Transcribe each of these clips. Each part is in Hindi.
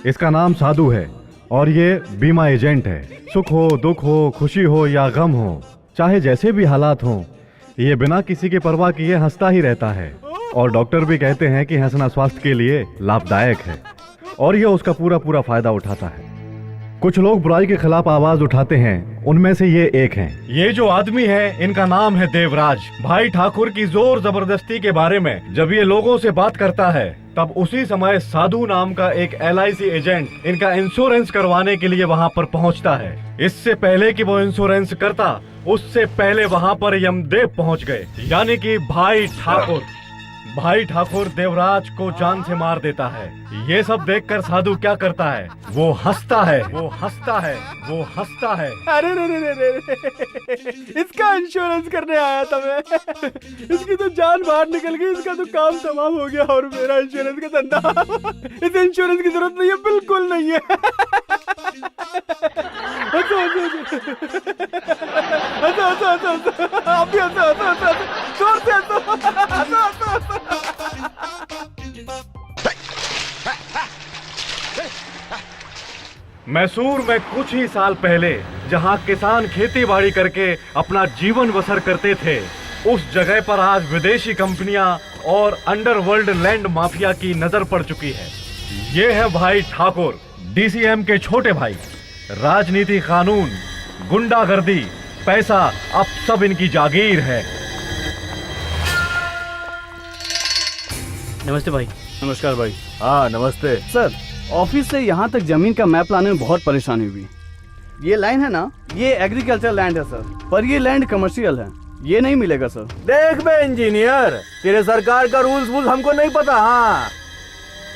इसका नाम साधु है और ये बीमा एजेंट है। सुख हो, दुख हो, खुशी हो या गम हो, चाहे जैसे भी हालात हों, ये बिना किसी की परवाह किए हंसता ही रहता है। और डॉक्टर भी कहते हैं कि हंसना स्वास्थ्य के लिए लाभदायक है और ये उसका पूरा पूरा फायदा उठाता है। कुछ लोग बुराई के खिलाफ आवाज उठाते हैं, उनमें से ये एक हैं। ये जो आदमी है, इनका नाम है देवराज। भाई ठाकुर की जोर जबरदस्ती के बारे में जब ये लोगों से बात करता है, तब उसी समय साधु नाम का एक LIC एजेंट इनका इंश्योरेंस करवाने के लिए वहाँ पर पहुँचता है। इससे पहले कि वो इंश्योरेंस करता, उससे पहले वहाँ पर यमदेव पहुँच गए, यानी कि भाई ठाकुर। भाई ठाकुर देवराज को जान से मार देता है। ये सब देखकर साधु क्या करता है? वो हंसता है, वो हंसता है, वो हंसता है। अरे रे रे रे रे रे। इसका इंश्योरेंस करने आया था मैं। इसकी तो जान बाहर निकल गई, इसका तो काम तमाम हो गया और मेरा इंश्योरेंस का धंधा। इस इंश्योरेंस की जरूरत नहीं है, बिल्कुल नहीं है। हंसो आप भी हंसो, जोर से हंसो। मैसूर में कुछ ही साल पहले जहां किसान खेती बाड़ी करके अपना जीवन बसर करते थे, उस जगह पर आज विदेशी कंपनियां और अंडरवर्ल्ड लैंड माफिया की नजर पड़ चुकी है। ये है भाई ठाकुर, DCM के छोटे भाई। राजनीति, कानून, गुंडागर्दी, पैसा, अब सब इनकी जागीर है। नमस्ते भाई। नमस्कार भाई। हाँ नमस्ते सर, ऑफिस से यहाँ तक जमीन का मैप लाने में बहुत परेशानी हुई। ये लाइन है ना, ये एग्रीकल्चर लैंड है सर, पर ये लैंड कमर्शियल है, ये नहीं मिलेगा सर। देख बे इंजीनियर, तेरे सरकार का रूल्स वूल्स हमको नहीं पता। हाँ,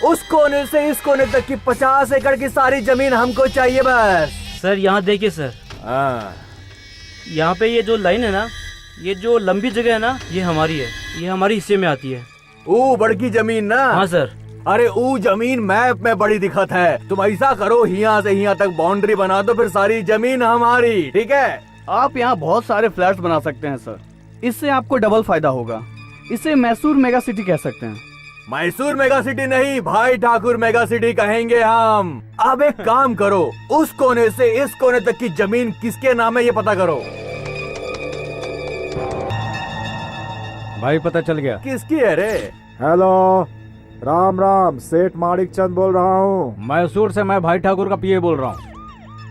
उस कोने से इस कोने तक की 50 एकड़ की सारी जमीन हमको चाहिए बस। सर यहाँ देखिए सर, हाँ, यहाँ पे ये जो लाइन है ना, ये जो लंबी जगह है ना, ये हमारी है, ये हमारे हिस्से में आती है। वो बड़की जमीन ना? हाँ सर। अरे वो जमीन मैप में बड़ी दिक्कत है। तुम ऐसा करो, यहाँ से यहाँ तक बाउंड्री बना दो, फिर सारी जमीन हमारी, ठीक है? आप यहाँ बहुत सारे फ्लैट्स बना सकते हैं सर, इससे आपको डबल फायदा होगा। इसे मैसूर मेगा सिटी कह सकते हैं। मैसूर मेगा सिटी नहीं, भाई ठाकुर मेगा सिटी कहेंगे हम। अब एक काम करो, उस कोने से इस कोने तक की जमीन किसके नाम है ये पता करो। भाई पता चल गया। किसकी है रे? हेलो, राम राम, सेठ माणिक चंद बोल रहा हूँ। मैसूर से मैं भाई ठाकुर का PA बोल रहा हूँ।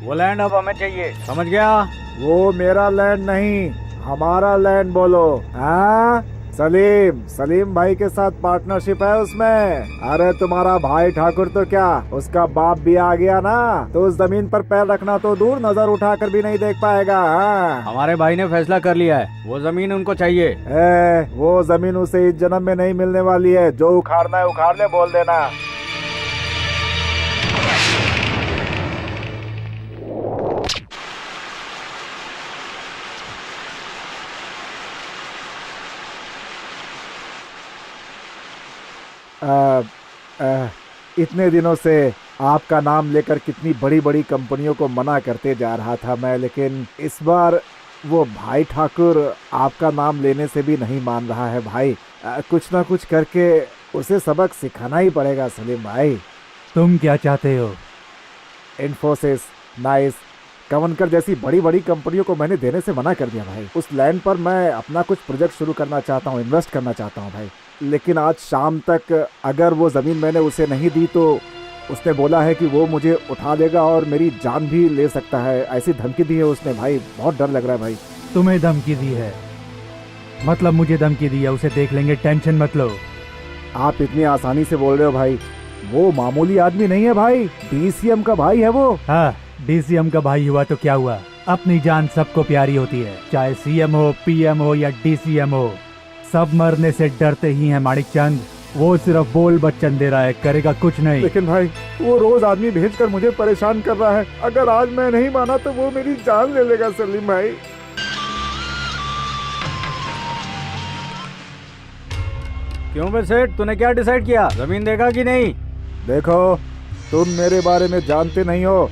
वो लैंड अब हमें चाहिए, समझ गया? वो मेरा लैंड नहीं, हमारा लैंड बोलो। हाँ, सलीम भाई के साथ पार्टनरशिप है उसमें। अरे तुम्हारा भाई ठाकुर तो क्या, उसका बाप भी आ गया ना, तो उस जमीन पर पैर रखना तो दूर, नजर उठाकर भी नहीं देख पाएगा। हाँ? हमारे भाई ने फैसला कर लिया है, वो जमीन उनको चाहिए। वो जमीन उसे इस जन्म में नहीं मिलने वाली है। जो उखाड़ना है उखाड़ ले, बोल देना। इतने दिनों से आपका नाम लेकर कितनी बड़ी बड़ी कंपनियों को मना करते जा रहा था मैं, लेकिन इस बार वो भाई ठाकुर आपका नाम लेने से भी नहीं मान रहा है भाई। कुछ ना कुछ करके उसे सबक सिखाना ही पड़ेगा सलीम भाई। तुम क्या चाहते हो? इन्फोसिस, नाइस, कवनकर जैसी बड़ी बड़ी कंपनियों को मैंने देने से मना कर दिया भाई। उस लैंड पर मैं अपना कुछ प्रोजेक्ट शुरू करना चाहता हूँ, इन्वेस्ट करना चाहता हूँ भाई। लेकिन आज शाम तक अगर वो ज़मीन मैंने उसे नहीं दी तो उसने बोला है कि वो मुझे उठा लेगा और मेरी जान भी ले सकता है। ऐसी धमकी दी है उसने भाई, बहुत डर लग रहा है भाई। तुम्हें धमकी दी है? मतलब मुझे धमकी दी है, उसे देख लेंगे, टेंशन मत लो। आप इतनी आसानी से बोल रहे हो भाई, वो मामूली आदमी नहीं है भाई, DCM का भाई है वो। हाँ, DCM का भाई हुआ तो क्या हुआ, अपनी जान सबको प्यारी होती है, चाहे CM हो, PM हो या DCM हो, सब मरने से डरते ही हैं माणिक चंद। वो सिर्फ बोल बच्चन दे रहा है, करेगा कुछ नहीं। लेकिन भाई वो रोज आदमी भेजकर मुझे परेशान कर रहा है, अगर आज मैं नहीं माना तो वो मेरी जान ले लेगा सलीम भाई। क्यों बे सेठ, तूने क्या डिसाइड किया, जमीन देगा कि नहीं? देखो, तुम मेरे बारे में जानते नहीं हो,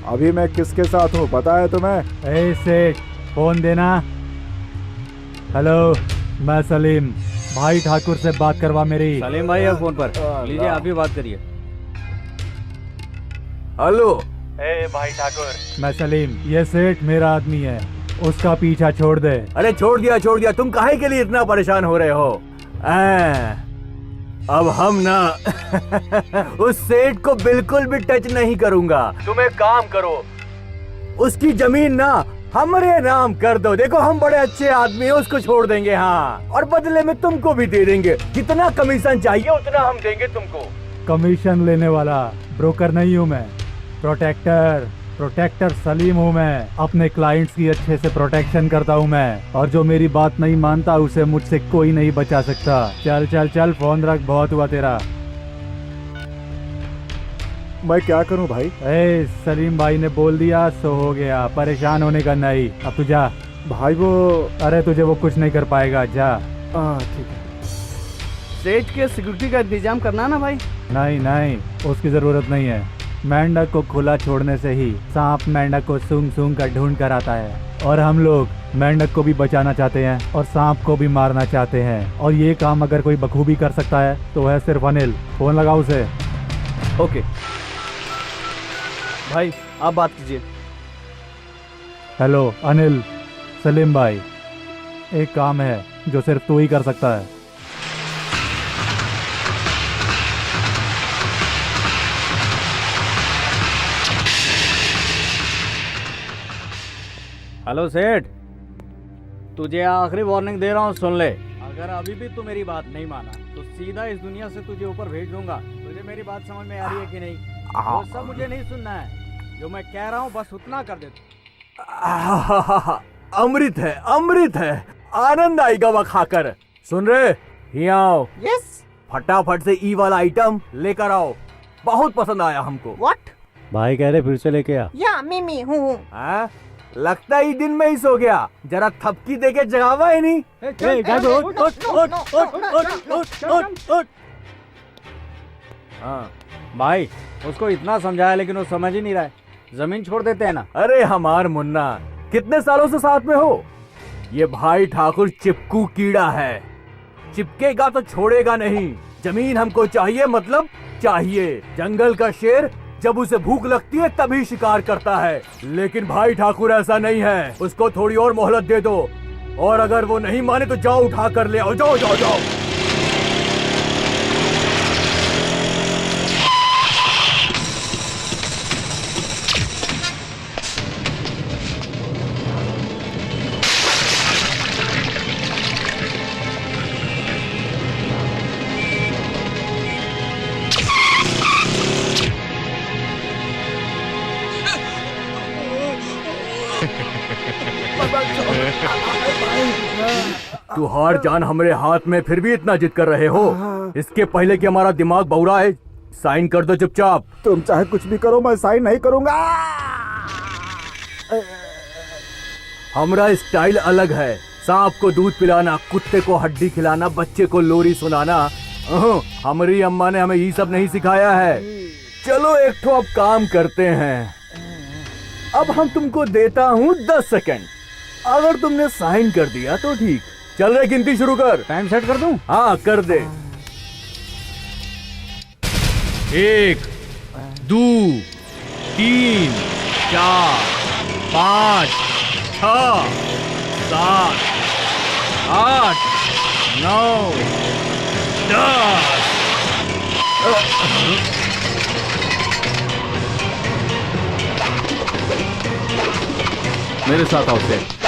अभी मैं किसके साथ हूँ पता है तुम्हें? ए सेठ, फोन देना। हेलो, मैं सलीम, भाई ठाकुर से बात करवा मेरी। सलीम भाई है फोन पर, लीजिए आप ही बात करिए। हेलो। ए भाई ठाकुर, मैं सलीम, ये सेठ मेरा आदमी है, उसका पीछा छोड़ दे। अरे छोड़ दिया, तुम काहे के लिए इतना परेशान हो रहे हो? अब हम ना उस सेठ को बिल्कुल भी टच नहीं करूंगा। तुम एक काम करो, उसकी जमीन ना हमारे नाम कर दो। देखो हम बड़े अच्छे आदमी हैं, उसको छोड़ देंगे। हाँ, और बदले में तुमको भी दे देंगे। जितना कमीशन चाहिए उतना हम देंगे तुमको। कमीशन लेने वाला ब्रोकर नहीं हूँ मैं, प्रोटेक्टर सलीम हूँ मैं। अपने क्लाइंट्स की अच्छे से प्रोटेक्शन करता हूँ मैं, और जो मेरी बात नहीं मानता उसे मुझसे कोई नहीं बचा सकता। चल चल चल, फोन रख, बहुत हुआ तेरा। मैं क्या करूं भाई? ए, सलीम भाई ने बोल दिया सो हो गया, परेशान होने का नहीं। अब तू जा भाई वो अरे तुझे वो कुछ नहीं कर पाएगा, जा। ठीक है। सेठ के सिक्योरिटी का इंतजाम करना ना भाई। नहीं नहीं, उसकी जरूरत नहीं है। मेंढक को खुला छोड़ने से ही सांप मेंढक को सूंघ सूंघ कर ढूंढ कर आता है, और हम लोग मेंढक को भी बचाना चाहते हैं और सांप को भी मारना चाहते हैं। और ये काम अगर कोई बखूबी कर सकता है तो है सिर्फ अनिल। फोन लगाओ उसे। ओके भाई, आप बात कीजिए। हेलो अनिल, सलीम भाई, एक काम है जो सिर्फ तू ही कर सकता है। हेलो सेठ, तुझे आखिरी वार्निंग दे रहा हूँ, सुन ले। अगर अभी भी तू मेरी बात नहीं माना तो सीधा इस दुनिया से तुझे ऊपर भेज दूंगा। तुझे मेरी बात समझ में आ रही है कि नहीं? वो सब मुझे नहीं सुनना है, जो मैं कह रहा हूँ बस उतना कर दे तू। अमृत है, आनंद आएगा वह खाकर। सुन रहे, यहाँ आओ। यस। फटाफट से ई वाला आइटम लेकर आओ, बहुत पसंद आया हमको। व्हाट? भाई कह रहे फिर से लेके आ। या मिमी हूँ। हाँ? लगता ही दिन में ही सो गया, जरा थपकी दे के जगावा ही नहीं। हाँ भाई, उसको इतना समझाया लेकिन वो समझ ही नहीं रहा है। जमीन छोड़ देते हैं ना। अरे हमार मुन्ना, कितने सालों से साथ में हो? ये भाई ठाकुर चिपकू कीड़ा है, चिपकेगा तो छोड़ेगा नहीं। जमीन हमको चाहिए, मतलब चाहिए। जंगल का शेर जब उसे भूख लगती है तभी शिकार करता है, लेकिन भाई ठाकुर ऐसा नहीं है। उसको थोड़ी और मोहलत दे दो, और अगर वो नहीं माने तो जाओ उठा कर ले आओ। जाओ जाओ जाओ। तू हार जान हमारे हाथ में, फिर भी इतना जिद कर रहे हो। इसके पहले कि हमारा दिमाग बौरा है, साइन कर दो चुपचाप। तुम चाहे कुछ भी करो, मैं साइन नहीं करूंगा। हमारा स्टाइल अलग है। सांप को दूध पिलाना, कुत्ते को हड्डी खिलाना, बच्चे को लोरी सुनाना, हमारी अम्मा ने हमें ये सब नहीं सिखाया है। चलो एक तो अब काम करते हैं। अब हम तुमको देता हूँ 10 सेकंड। अगर तुमने साइन कर दिया तो ठीक। चल रहे, गिनती शुरू कर। टाइम सेट कर दूं? हाँ कर दे। 1 2 3 4 5 6 7 8 9 10। मेरे साथ आओ सेठ।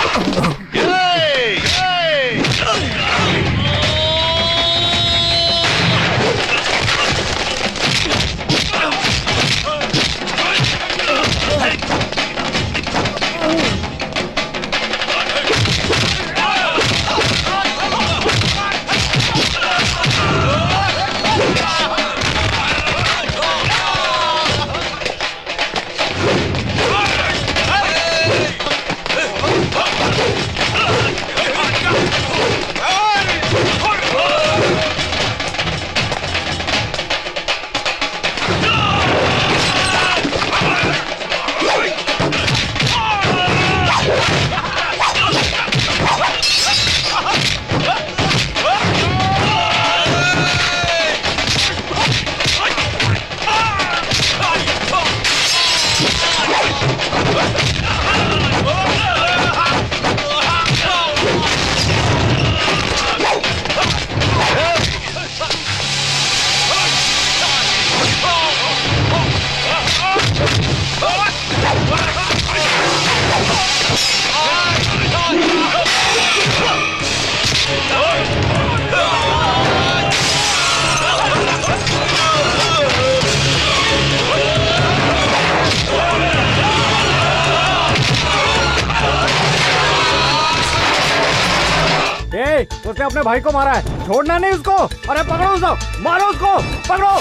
उसने अपने भाई को मारा है, छोड़ना नहीं उसको। अरे पकड़ो उसको, मारो उसको, पकड़ो।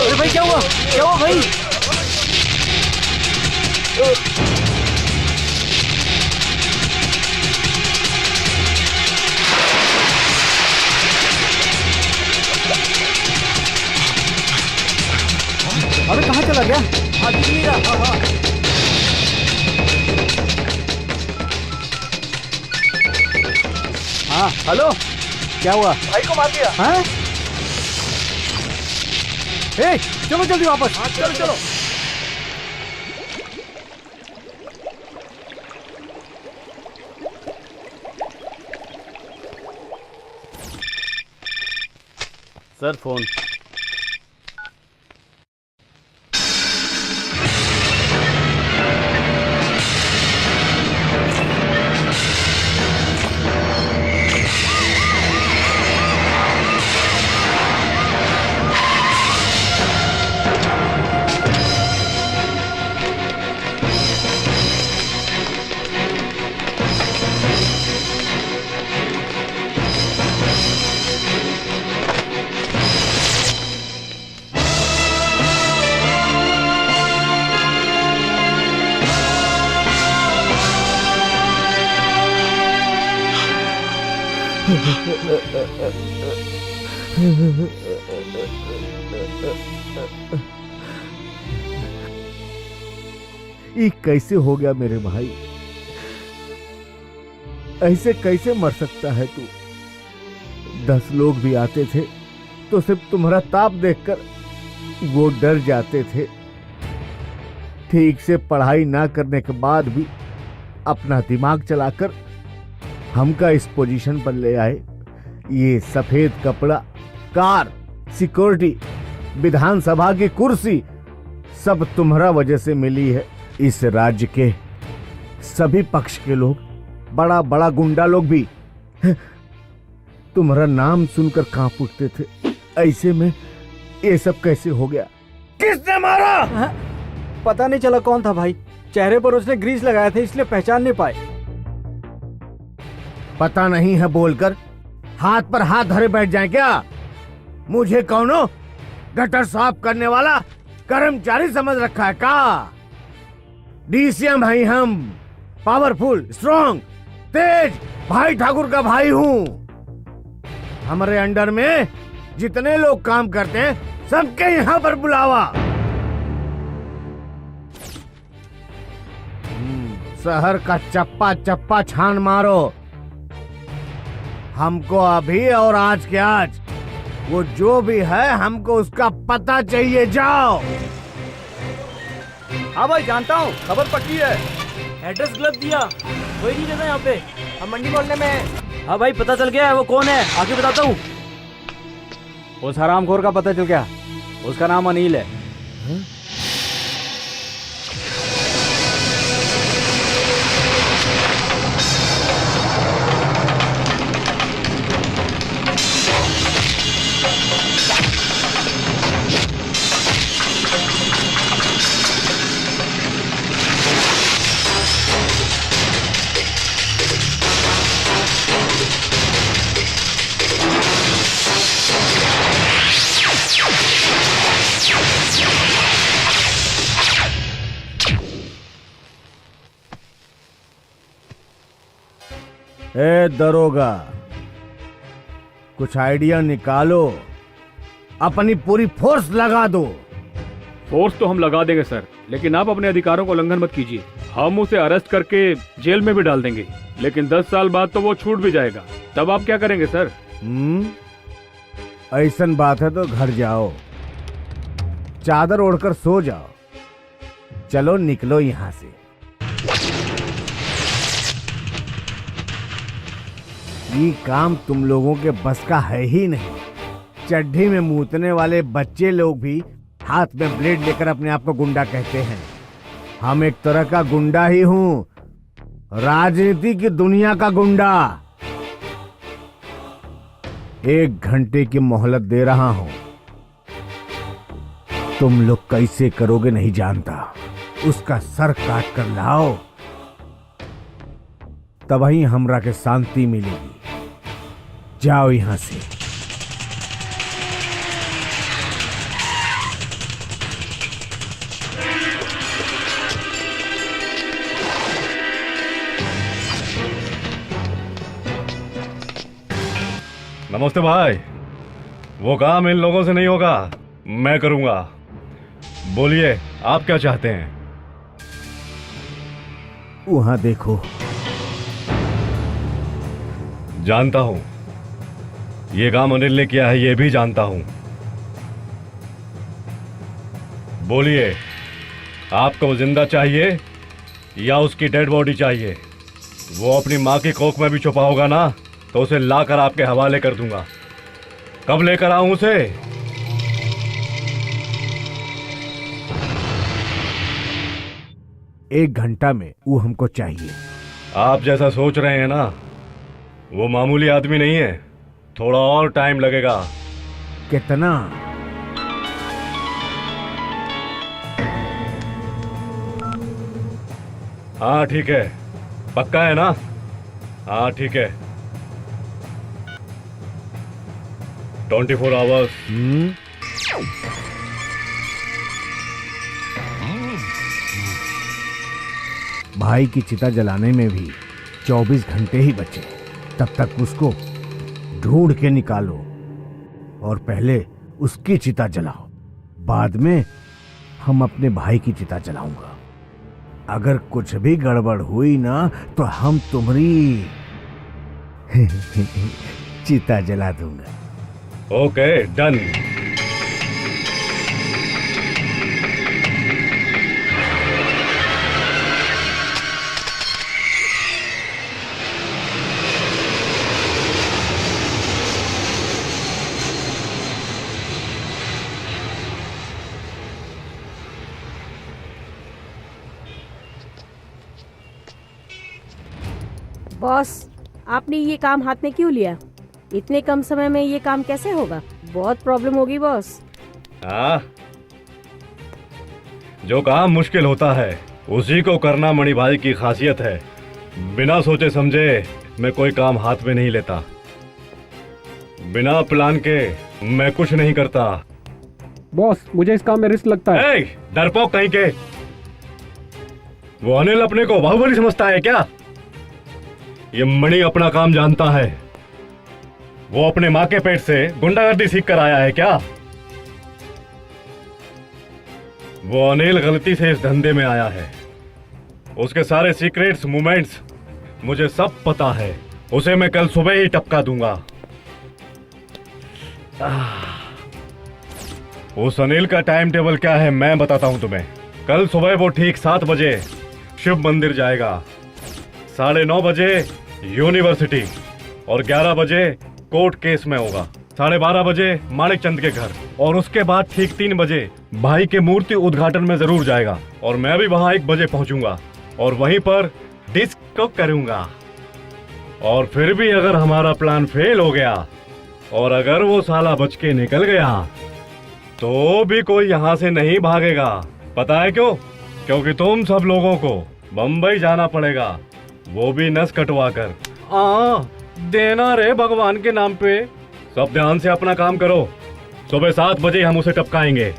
अरे भाई क्या हुआ, क्या हुआ भाई? अरे कहाँ चला गया? दिख नहीं रहा। हाँ हेलो, क्या हुआ? भाई को मार दिया। हाँ? ए, चलो जल्दी वापस। चलो चलो। Sir phone. ये कैसे हो गया मेरे भाई? ऐसे कैसे मर सकता है तू? 10 लोग भी आते थे तो सिर्फ तुम्हारा ताप देखकर वो डर जाते थे। ठीक से पढ़ाई ना करने के बाद भी अपना दिमाग चलाकर हमका इस पोजीशन पर ले आए। ये सफेद कपड़ा, कार, सिक्योरिटी, विधानसभा की कुर्सी सब तुम्हारा वजह से मिली है। इस राज्य के सभी पक्ष के लोग, बड़ा बड़ा गुंडा लोग भी तुम्हारा नाम सुनकर कांप उठते थे। ऐसे में ये सब कैसे हो गया? किसने मारा? पता नहीं चला कौन था भाई। चेहरे पर उसने ग्रीस लगाया था इसलिए पहचान नहीं पाए। पता नहीं है बोलकर हाथ पर हाथ धरे बैठ जाए क्या? मुझे कौनो गटर साफ करने वाला कर्मचारी समझ रखा है का? डीसीएम है हम, पावरफुल, स्ट्रॉन्ग, तेज भाई ठाकुर का भाई हूँ। हमारे अंडर में जितने लोग काम करते हैं सबके यहाँ पर बुलावा। शहर का चप्पा चप्पा छान मारो। हमको अभी और आज के आज वो जो भी है हमको उसका पता चाहिए। जाओ। हाँ भाई जानता हूँ, खबर पक्की है। एड्रेस गलत दिया, कोई नहीं रहता यहाँ पे। हम मंडी मोहल्ले में हैं। हाँ भाई पता चल गया है वो कौन है, आगे बताता हूँ। उस हरामखोर का पता चल गया, उसका नाम अनिल है। ए दरोगा, कुछ आइडिया निकालो, अपनी पूरी फोर्स लगा दो। फोर्स तो हम लगा देंगे सर, लेकिन आप अपने अधिकारों को उल्लंघन मत कीजिए। हम उसे अरेस्ट करके जेल में भी डाल देंगे, लेकिन 10 साल बाद तो वो छूट भी जाएगा। तब आप क्या करेंगे सर? ऐसन बात है तो घर जाओ, चादर ओढ़कर सो जाओ। चलो निकलो यहाँ से। ये काम तुम लोगों के बस का है ही नहीं। चड्ढी में मूतने वाले बच्चे लोग भी हाथ में ब्लेड लेकर अपने आप को गुंडा कहते हैं। हम एक तरह का गुंडा ही हूँ, राजनीति की दुनिया का गुंडा। 1 घंटे की मोहलत दे रहा हूं। तुम लोग कैसे करोगे नहीं जानता। उसका सर काट कर लाओ, तभी हमरा के शांति मिलेगी। जाओ यहां से। नमस्ते भाई। वो काम इन लोगों से नहीं होगा, मैं करूंगा। बोलिए आप क्या चाहते हैं? वहां देखो। जानता हूं ये काम अनिल ने किया है, ये भी जानता हूं। बोलिए आपको वो जिंदा चाहिए या उसकी डेड बॉडी चाहिए? वो अपनी माँ की कोख में भी छुपा होगा ना, तो उसे लाकर आपके हवाले कर दूंगा। कब लेकर आऊं उसे? एक घंटा में वो हमको चाहिए। आप जैसा सोच रहे हैं ना, वो मामूली आदमी नहीं है। थोड़ा और टाइम लगेगा। कितना? हाँ ठीक है, पक्का है ना? हाँ ठीक है। 24 आवर्स। भाई की चिता जलाने में भी 24 घंटे ही बचे। तब तक उसको ढूंढ के निकालो और पहले उसकी चिता जलाओ। बाद में हम अपने भाई की चिता जलाऊंगा। अगर कुछ भी गड़बड़ हुई ना तो हम तुम्हारी चिता जला दूंगा। Okay done. बॉस, आपने ये काम हाथ में क्यों लिया? इतने कम समय में ये काम कैसे होगा? बहुत प्रॉब्लम होगी बॉस। हाँ, जो काम मुश्किल होता है उसी को करना मणि भाई की खासियत है। बिना सोचे समझे मैं कोई काम हाथ में नहीं लेता। बिना प्लान के मैं कुछ नहीं करता। बॉस, मुझे इस काम में रिस्क लगता है। डरपोक कहीं के। वो अनिल अपने को बाहुबली समझता है क्या? ये मणि अपना काम जानता है। वो अपने माँ के पेट से गुंडागर्दी सीख कर आया है क्या? वो अनिल गलती से इस धंधे में आया है। उसके सारे सीक्रेट्स मूवमेंट्स मुझे सब पता है। उसे मैं कल सुबह ही टपका दूंगा। उस अनिल का टाइम टेबल क्या है मैं बताता हूं तुम्हें। कल सुबह वो ठीक 7 बजे शिव मंदिर जाएगा, 9:30 बजे यूनिवर्सिटी और 11 बजे कोर्ट केस में होगा, 12:30 बजे माणिक चंद के घर और उसके बाद ठीक 3 बजे भाई के मूर्ति उद्घाटन में जरूर जाएगा। और मैं भी वहां 1 बजे पहुंचूंगा और वहीं पर डिस्को करूंगा। और फिर भी अगर हमारा प्लान फेल हो गया और अगर वो साला बच के निकल गया तो भी कोई यहाँ से नहीं भागेगा। पता है क्यों? क्योंकि तुम सब लोगों को बंबई जाना पड़ेगा, वो भी नस कटवा कर। देना रे भगवान के नाम पे। सब ध्यान से अपना काम करो। सुबह 7 बजे हम उसे टपकाएंगे।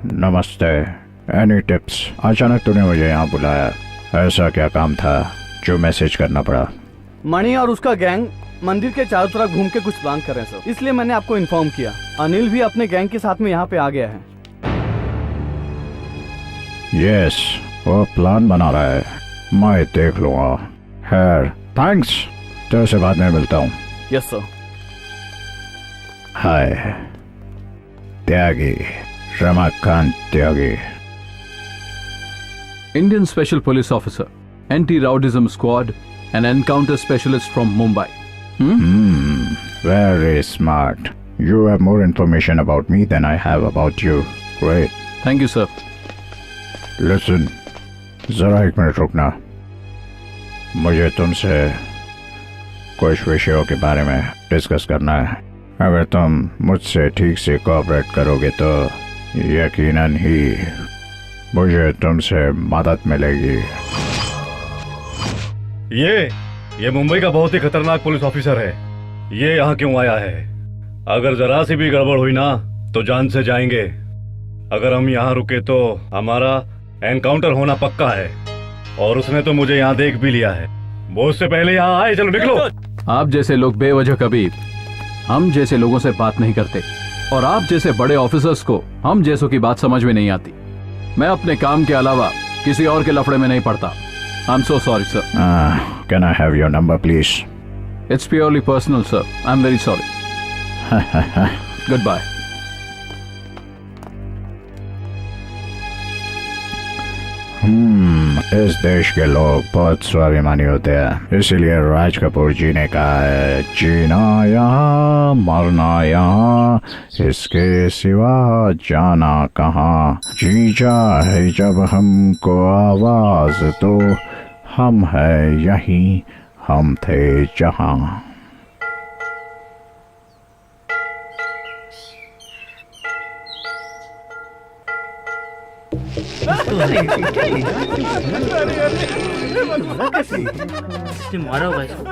नमस्ते। Any tips? अचानक तूने मुझे यहाँ बुलाया, ऐसा क्या काम था जो मैसेज करना पड़ा? मणि और उसका गैंग मंदिर के चारों तरफ घूम के कुछ प्लान कर रहे हैं सर, इसलिए मैंने आपको इन्फॉर्म किया। अनिल भी अपने गैंग के साथ में यहाँ पे आ गया है। यस, वो प्लान बना रहा है, मैं देख लूंगा। खैर थैंक्स, तेरे से बाद में मिलता हूँ। Yes sir. Hi Tyagi, Ramakant Tyagi. Indian Special Police Officer, Anti-Rowdyism Squad, an encounter specialist from Mumbai. Very smart. You have more information about me than I have about you. Great. Thank you, sir. Listen, जरा एक मिनट रुकना। मुझे तुमसे कुछ विषयों के बारे में डिस्कस करना है। अगर तुम मुझसे ठीक से कोऑपरेट करोगे तो यकीनन ही मुझे तुमसे मदद मिलेगी। ये मुंबई का बहुत ही खतरनाक पुलिस ऑफिसर है। ये यहाँ क्यों आया है? अगर जरा सी भी गड़बड़ हुई ना तो जान से जाएंगे। अगर हम यहाँ रुके तो हमारा एनकाउंटर होना पक्का है, और उसने तो मुझे यहाँ देख भी लिया है। वो उससे पहले यहाँ आए। चलो निकलो। आप जैसे लोग बेवजह कभी हम जैसे लोगों से बात नहीं करते, और आप जैसे बड़े ऑफिसर्स को हम जैसों की बात समझ में नहीं आती। मैं अपने काम के अलावा किसी और के लफड़े में नहीं पड़ता। I am so sorry sir. Can I have your number please? It's purely personal sir, I am very sorry. Goodbye. इस देश के लोग बहुत स्वाभिमानी होते हैं, इसीलिए राज कपूर जी ने कहा है, जीना यहाँ मरना यहाँ, इसके सिवा जाना कहाँ। जीजा है जब हमको आवाज तो हम है यहीं, हम थे जहाँ। मारा होगा इसको।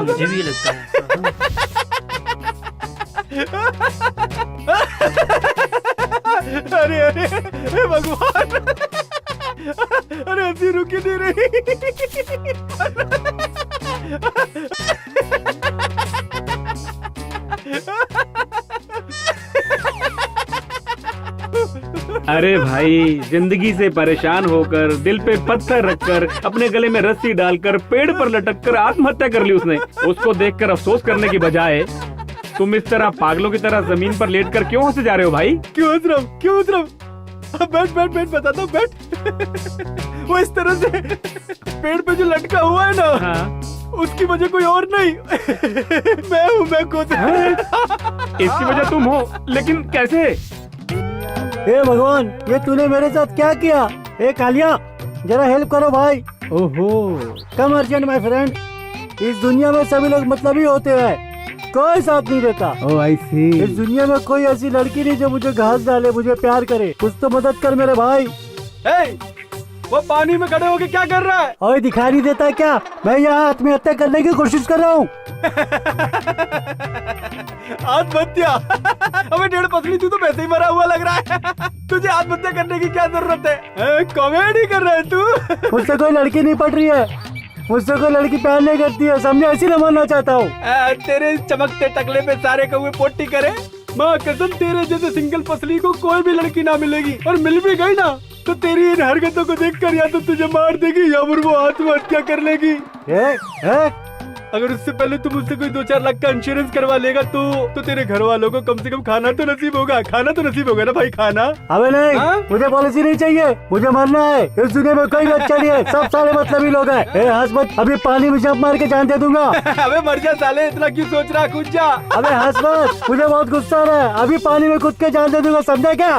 मुझे भी ये लगता है। अरे अरे हे भगवान, अरे हंसी रुक ही नहीं रही। अरे भाई, जिंदगी से परेशान होकर, दिल पे पत्थर रखकर, अपने गले में रस्सी डालकर, पेड़ पर लटक कर आत्महत्या कर ली उसने। उसको देखकर अफसोस करने की बजाय तुम इस तरह पागलों की तरह जमीन पर लेट कर क्यों हंसे जा रहे हो भाई? क्यों हंस रहा हूँ, क्यों हंस रहा हूँ? बैठ बैठ बैठ, बताता हूँ, बैठ। वो इस तरह से पेड़ पे जो लटका हुआ है ना, हाँ। उसकी वजह कोई और नहीं, मैं खुद। इसकी वजह तुम हो, लेकिन कैसे? हे भगवान, ये तूने मेरे साथ क्या किया? ए कालिया, जरा हेल्प करो भाई। ओहो, कम अर्जेंट माय फ्रेंड। इस दुनिया में सभी लोग मतलबी होते हैं, कोई साथ नहीं देता। ओह आई सी। इस दुनिया में कोई ऐसी लड़की नहीं जो मुझे घास डाले, मुझे प्यार करे। कुछ तो मदद कर मेरे भाई। वो पानी में खड़े होके क्या कर रहा है? ओए दिखाई नहीं देता क्या? मैं यहाँ आत्महत्या करने की कोशिश कर रहा हूँ। आत्महत्या? अबे डेढ़ पसली, तू तो वैसे ही मरा हुआ लग रहा है। तुझे आत्महत्या करने की क्या जरूरत है? कॉमेडी कर रहा है तू? मुझसे कोई लड़की नहीं पड़ रही है, मुझसे कोई लड़की प्यार नहीं करती है, समझे? इसीलिए मरना चाहता हूँ। तेरे चमकते टकले पे सारे कौवे पोटी करे। माँ कसम, तेरे जैसे सिंगल पसली को कोई भी लड़की ना मिलेगी, और मिल भी गई ना तो तेरी इन हरकतों को देखकर या तो तुझे मार देगी या फिर वो आत्महत्या कर लेगी। अगर उससे पहले तुम मुझसे कोई 2-4 लाख का इंश्योरेंस करवा लेगा तो तेरे घर वालों को कम से कम खाना तो नसीब होगा। खाना तो नसीब होगा ना भाई, खाना। अबे नहीं, मुझे पॉलिसी नहीं चाहिए, मुझे मरना है। इस दुनिया में कोई अच्छा नहीं है, सब सारे मतलबी लोग हैं। हंस मत, अभी पानी में जंप मार के जान दे दूंगा। अबे मर जा साले, इतना क्यों सोच रहा? कूद जा। अबे हंस मत, मुझे बहुत गुस्सा आ रहा है। अभी पानी में कूद के जान दे दूंगा, समझा क्या?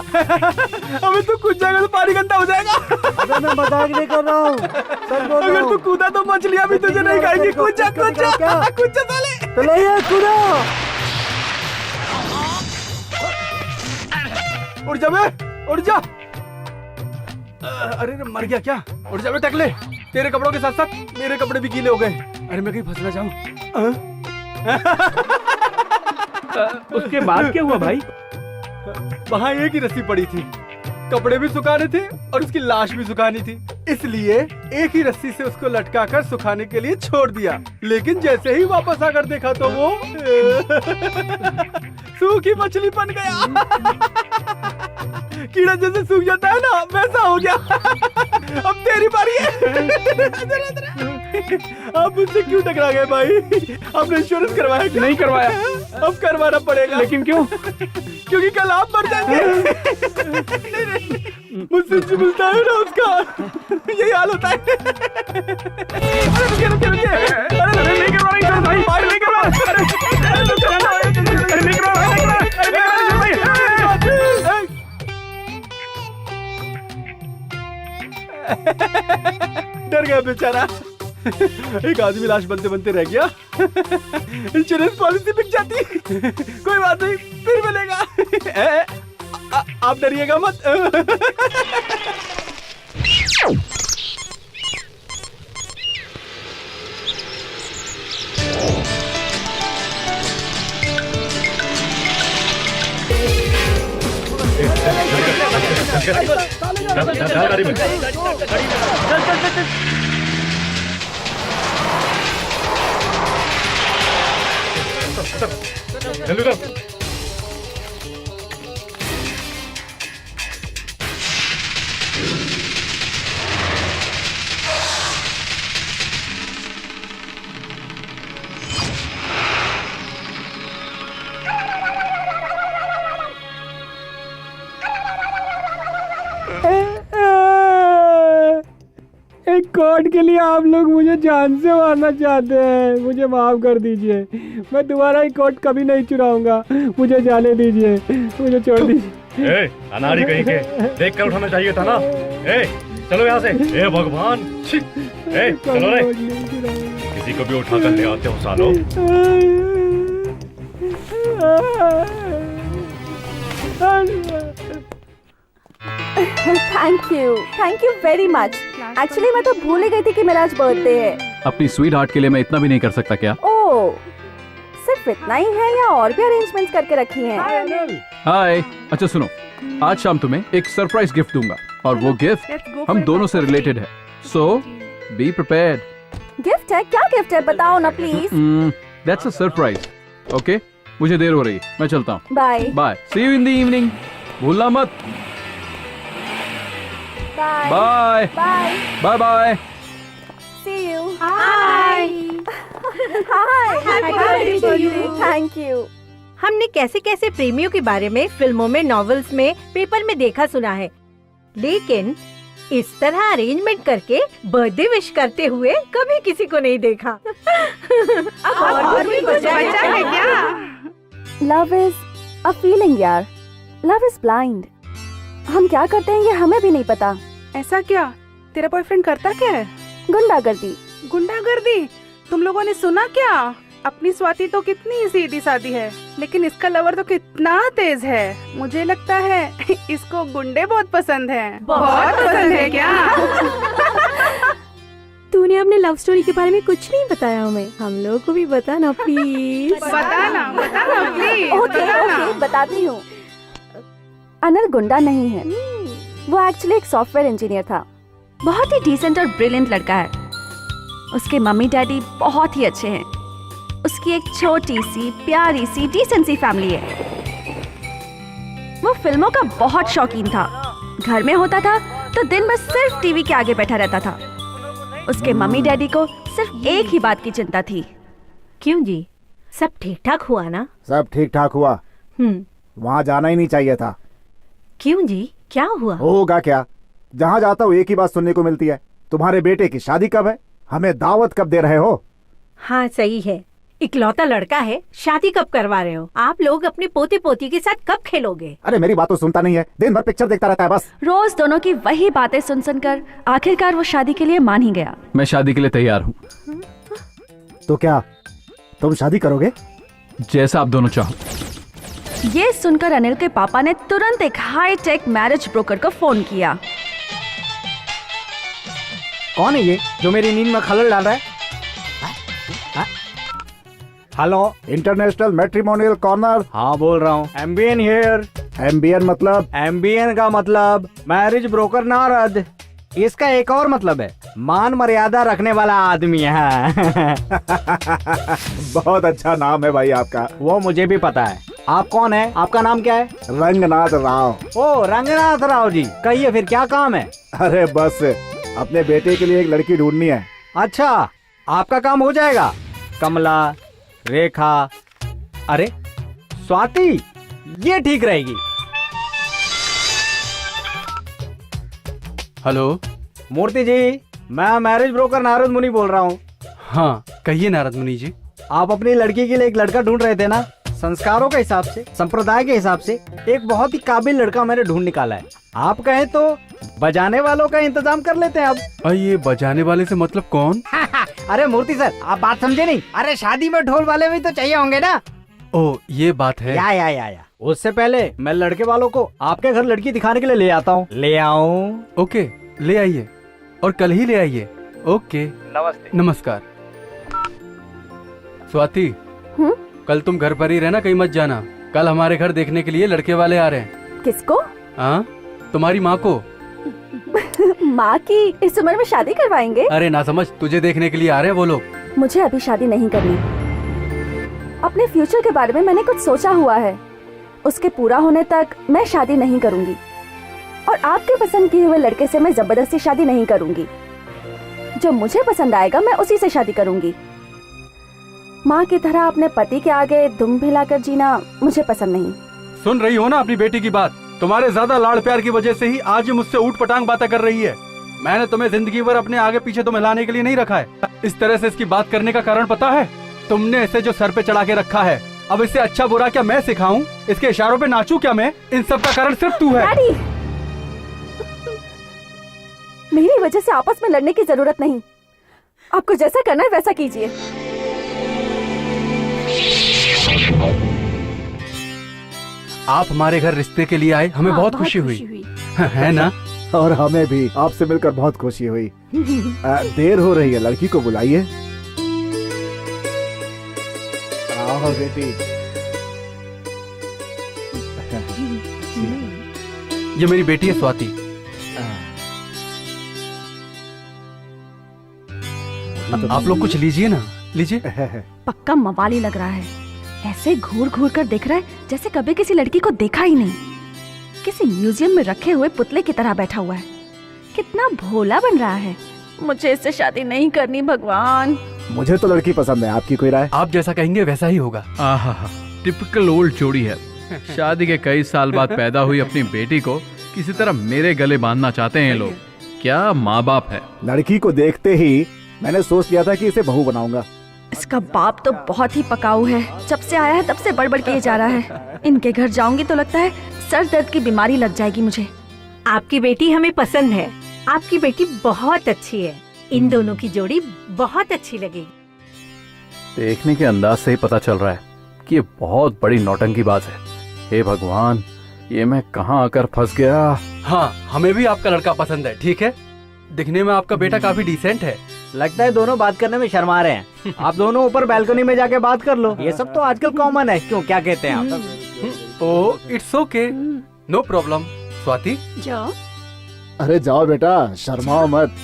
अबे तू कूद जाएगा तो पानी गंदा हो जाएगा। अबे मैं मजाक नहीं कर रहा हूँ, अगर तू कूदा तो मछलियाँ भी तुझे नहीं खाएगी। कूद जा, कूद जा, कूद जा साले। तो ले कूदा। उड़ जा बे, उड़ जा। अरे मर गया क्या? उड़ जा बे टकले, तेरे कपड़ों के साथ साथ मेरे कपड़े भी गीले हो गए। अरे मैं कहीं फंस ना जाऊं। उसके बाद क्या हुआ भाई? वहाँ एक ही रस्सी पड़ी थी, कपड़े भी सुखाने थे और उसकी लाश भी सुखानी थी, इसलिए एक ही रस्सी से उसको लटकाकर सुखाने के लिए छोड़ दिया। लेकिन जैसे ही वापस आकर देखा तो वो सूखी मछली बन गया। कीड़ा जैसे सूख जाता है ना, वैसा हो गया। अब तेरी बारी है। आप मुझसे क्यों टकरा गए भाई? आपने इंश्योरेंस करवाया क्या? नहीं करवाया। अब करवाना पड़ेगा। लेकिन क्यों? क्योंकि कल आप मर जाएंगे। मुझसे जो मिलता है ना उसका यही हाल होता है। अरे रुकिए रुकिए रुकिए। अरे नहीं करवा रही भाई, नहीं करवा। अरे नहीं करवा भाई। डर गया बेचारा। एक आदमी लाश बनते बनते रह गया। इंश्योरेंस पॉलिसी बिक जाती। कोई बात नहीं, फिर मिलेगा। आप डरिएगा मत। गाड़ी में जल्दी कर। एक कोर्ट के लिए आप लोग मुझे जान से मारना चाहते हैं। मुझे माफ कर दीजिए, मैं दोबारा एक कोर्ट कभी नहीं चुराऊंगा। मुझे जाने दीजिए, मुझे छोड़ दीजिए। अनाड़ी कहीं के, देख कर उठाना चाहिए था ना। चलो यहाँ से। भगवान, चलो रे। किसी को भी उठा कर ले आते हो सालो। Thank you very much. Actually मैं तो भूल ही गई थी कि मेरा आज बर्थडे है। अपनी स्वीट हार्ट के लिए मैं इतना भी नहीं कर सकता क्या? ओह, सिर्फ इतना ही है या और भी अरेंजमेंट्स करके रखी हैं? हाय, अच्छा सुनो, आज शाम तुम्हें एक सरप्राइज गिफ्ट दूंगा और वो गिफ्ट हम दोनों से रिलेटेड है, सो बी प्रिपेयर्ड। गिफ्ट है? क्या गिफ्ट है बताओ ना please. That's a surprise. Okay, मुझे देर हो रही है, मैं चलता हूँ। Bye bye, see you in the evening. भूलना मत। Bye bye bye bye bye. See you. Hi hi, Happy birthday to you. Thank you. हमने कैसे कैसे प्रेमियों के बारे में फिल्मों में, नॉवेल्स में, पेपर में देखा सुना है, लेकिन इस तरह अरेंजमेंट करके बर्थडे विश करते हुए कभी किसी को नहीं देखा। अब और भी बचा है क्या? लव इज अ फीलिंग यार। Love is blind. हम क्या करते हैं ये हमें भी नहीं पता। ऐसा क्या? तेरा बॉयफ्रेंड करता क्या है? गुंडागर्दी। गुंडागर्दी? तुम लोगों ने सुना क्या? अपनी स्वाति तो कितनी सीधी सादी है, लेकिन इसका लवर तो कितना तेज है। मुझे लगता है इसको गुंडे बहुत पसंद हैं। बहुत पसंद है क्या? तूने अपने लव स्टोरी के बारे में कुछ नहीं बताया हमें। हम लोगों को भी बताना प्लीज। बताना प्लीज। ओके, बताती हूँ। अनिल गुंडा नहीं है, वो एक्चुअली एक सॉफ्टवेयर इंजीनियर था। बहुत ही डिसेंट और ब्रिलियंट लड़का है। उसके मम्मी डैडी बहुत ही अच्छे हैं। उसकी एक छोटी सी प्यारी सी डिसेंट सी फैमिली है। वो फिल्मों का बहुत शौकीन था। घर में होता था तो दिन भर सिर्फ टीवी के आगे बैठा रहता था। उसके मम्मी डैडी को सिर्फ एक ही बात की चिंता थी। क्यों जी, सब ठीक ठाक हुआ ना? सब ठीक ठाक हुआ। वहाँ जाना ही नहीं चाहिए था। क्यों जी, क्या हुआ? होगा क्या, जहाँ जाता हूँ एक ही बात सुनने को मिलती है, तुम्हारे बेटे की शादी कब है, हमें दावत कब दे रहे हो? हाँ सही है, इकलौता लड़का है, शादी कब करवा रहे हो? आप लोग अपने पोते पोती के साथ कब खेलोगे? अरे मेरी बात तो सुनता नहीं है, दिन भर पिक्चर देखता रहता है बस। रोज दोनों की वही बातें सुन सुनकर आखिरकार वो शादी के लिए मान ही गया। मैं शादी के लिए तैयार हूँ। तो क्या तुम शादी करोगे? जैसा आप दोनों चाहो। ये सुनकर अनिल के पापा ने तुरंत एक हाई टेक मैरिज ब्रोकर को फोन किया। कौन है ये जो मेरी नींद में खलल डाल रहा है? Hello, international matrimonial corner. हाँ बोल रहा हूँ। एम्बियन हियर। एम्बियन मतलब? एम्बियन का मतलब मैरिज ब्रोकर नारद। इसका एक और मतलब है मान मर्यादा रखने वाला आदमी है। बहुत अच्छा नाम है भाई आपका। वो मुझे भी पता है। आप कौन है? आपका नाम क्या है? रंगनाथ राव। ओ रंगनाथ राव जी, कहिए फिर क्या काम है? अरे बस अपने बेटे के लिए एक लड़की ढूंढनी है। अच्छा, आपका काम हो जाएगा। कमला, रेखा, अरे स्वाति, ये ठीक रहेगी। हेलो मूर्ति जी, मैं मैरिज ब्रोकर नारद मुनि बोल रहा हूँ। हाँ कहिए नारद मुनि जी। आप अपनी लड़की के लिए एक लड़का ढूंढ रहे थे ना? संस्कारों के हिसाब से, संप्रदाय के हिसाब से एक बहुत ही काबिल लड़का मैंने ढूंढ निकाला है। आप कहें तो बजाने वालों का इंतजाम कर लेते हैं अब। ये बजाने वाले से मतलब कौन? अरे मूर्ति सर, आप बात समझे नहीं। अरे शादी में ढोल वाले भी तो चाहिए होंगे ना। ओ ये बात है। या। उससे पहले मैं लड़के वालों को आपके घर लड़की दिखाने के लिए ले आता हूँ। ले आऊँ? ओके ले आइए, और कल ही ले आइए। ओके नमस्ते। नमस्कार। स्वाति, कल तुम घर पर ही रहना, कहीं मत जाना। कल हमारे घर देखने के लिए लड़के वाले आ रहे हैं। किसको? हाँ तुम्हारी माँ को। माँ की इस उम्र में शादी करवाएंगे? अरे ना समझ, तुझे देखने के लिए आ रहे हैं वो लोग। मुझे अभी शादी नहीं करनी। अपने फ्यूचर के बारे में मैंने कुछ सोचा हुआ है। उसके पूरा होने तक मैं शादी नहीं करूंगी, और आपके पसंद किए हुए लड़के से मैं जबरदस्ती शादी नहीं करूंगी। जो मुझे पसंद आएगा मैं उसी से शादी करूंगी। माँ की तरह अपने पति के आगे दुम हिलाकर जीना मुझे पसंद नहीं। सुन रही हो ना अपनी बेटी की बात? तुम्हारे ज्यादा लाड़ प्यार की वजह से ही आज ये मुझसे ऊट पटांग बातें कर रही है। मैंने तुम्हें जिंदगी भर अपने आगे पीछे तो मिलाने के लिए नहीं रखा है। इस तरह से इसकी बात करने का कारण पता है? तुमने इसे जो सर पे चढ़ा के रखा है, अब इसे अच्छा बुरा क्या मैं सिखाऊं? इसके इशारों पे नाचूं क्या मैं? इन सब का कारण सिर्फ तू है। मेरी वजह से आपस में लड़ने की जरूरत नहीं। आपको जैसा करना है वैसा कीजिए। आप हमारे घर रिश्ते के लिए आए, हमें बहुत खुशी हुई है ना? और हमें भी आपसे मिलकर बहुत खुशी हुई। देर हो रही है, लड़की को बुलाइए। आओ बेटी। ये मेरी बेटी है स्वाति। आप लोग कुछ लीजिए ना, लीजिए। पक्का मवाली लग रहा है। ऐसे घूर घूर कर देख रहा है जैसे कभी किसी लड़की को देखा ही नहीं। किसी म्यूजियम में रखे हुए पुतले की तरह बैठा हुआ है। कितना भोला बन रहा है। मुझे इससे शादी नहीं करनी भगवान। मुझे तो लड़की पसंद है, आपकी कोई राय? आप जैसा कहेंगे वैसा ही होगा। आहा, टिपिकल ओल्ड जोड़ी है। शादी के कई साल बाद पैदा हुई अपनी बेटी को किसी तरह मेरे गले बांधना चाहते हैं लोग। क्या माँ बाप है। लड़की को देखते ही मैंने सोच लिया था कि इसे बहू बनाऊंगा। इसका बाप तो बहुत ही पकाऊ है। जब से आया है तब से बड़बड़ किए जा रहा है। इनके घर जाऊंगी तो लगता है सर दर्द की बीमारी लग जाएगी मुझे। आपकी बेटी हमें पसंद है। आपकी बेटी बहुत अच्छी है। इन दोनों की जोड़ी बहुत अच्छी लगेगी। देखने के अंदाज से ही पता चल रहा है कि ये बहुत बड़ी नौटंकीबाज है। हे भगवान, ये मैं कहाँ आकर फंस गया। हाँ हमें भी आपका लड़का पसंद है। ठीक है, दिखने में आपका बेटा काफी डिसेंट है। लगता है दोनों बात करने में शर्मा रहे हैं। आप दोनों ऊपर बालकनी में जाके बात कर लो। ये सब तो आजकल कॉमन है। क्यों, क्या कहते हैं आप? Oh it's okay, no problem. Swati जाओ। अरे जाओ बेटा, शर्माओ मत।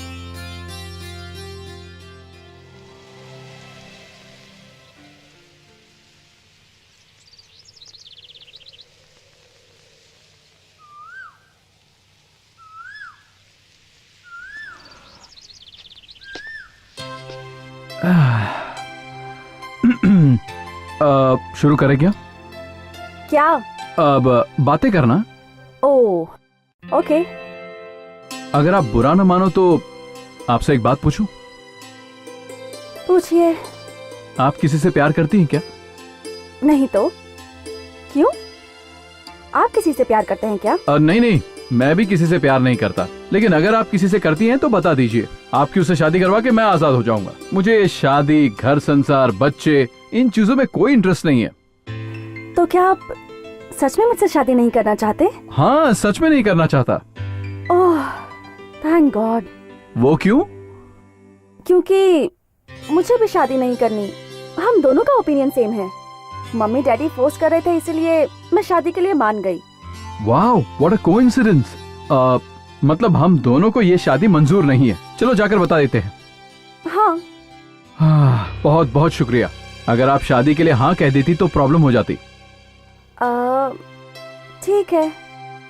शुरू करें क्या? क्या? अब बातें करना। Oh okay. अगर आप बुरा न मानो तो आपसे एक बात पूछूं? पूछिए। आप किसी से प्यार करती हैं क्या? नहीं तो क्यों? आप किसी से प्यार करते हैं क्या? नहीं, मैं भी किसी से प्यार नहीं करता। लेकिन अगर आप किसी से करती हैं तो बता दीजिए। आपकी उससे शादी करवा के मैं आजाद हो जाऊंगा। मुझे शादी, घर संसार, बच्चे, इन चीजों में कोई इंटरेस्ट नहीं है। तो क्या आप सच में मुझसे शादी नहीं करना चाहते? हाँ, सच में नहीं करना चाहता। Oh thank God. वो क्यों? क्योंकि मुझे भी शादी नहीं करनी। हम दोनों का ओपिनियन सेम है। मम्मी डैडी फोर्स कर रहे थे, इसलिए मैं शादी के लिए मान गई। Wow, what a coincidence. मतलब हम दोनों को ये शादी मंजूर नहीं है। चलो जाकर बता देते हैं। हाँ। बहुत बहुत शुक्रिया। अगर आप शादी के लिए हाँ कह देती तो प्रॉब्लम हो जाती। ठीक है,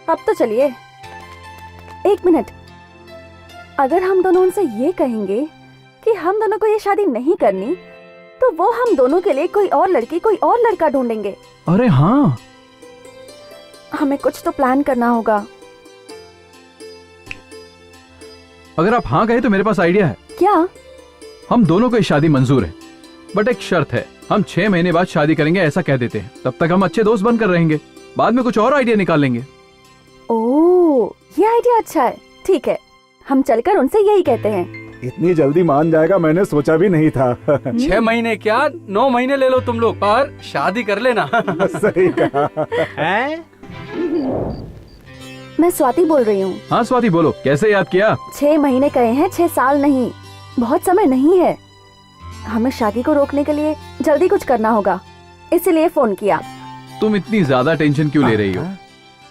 अब तो चलिए। एक मिनट, अगर हम दोनों उनसे ये कहेंगे कि हम दोनों को ये शादी नहीं करनी, तो वो हम दोनों के लिए कोई और लड़की, कोई और लड़का ढूंढेंगे। अरे हाँ, हमें कुछ तो प्लान करना होगा। अगर आप हाँ कहे तो मेरे पास आइडिया है। क्या? हम दोनों को ये शादी मंजूर है, बट एक शर्त है। हम 6 महीने बाद शादी करेंगे, ऐसा कह देते हैं। तब तक हम अच्छे दोस्त बनकर रहेंगे, बाद में कुछ और आइडिया निकाल लेंगे। ओह, ये आइडिया अच्छा है। ठीक है, हम चलकर उनसे यही कहते हैं। इतनी जल्दी मान जाएगा मैंने सोचा भी नहीं था। 6 महीने क्या 9 महीने ले लो तुम लोग, पर शादी कर लेना। सही कहा। मैं स्वाति बोल रही हूँ। हाँ स्वाति बोलो, कैसे याद किया? 6 महीने कहे हैं, 6 साल नहीं। बहुत समय नहीं है। हमें शादी को रोकने के लिए जल्दी कुछ करना होगा, इसीलिए फोन किया। तुम इतनी ज्यादा टेंशन क्यों ले रही हो?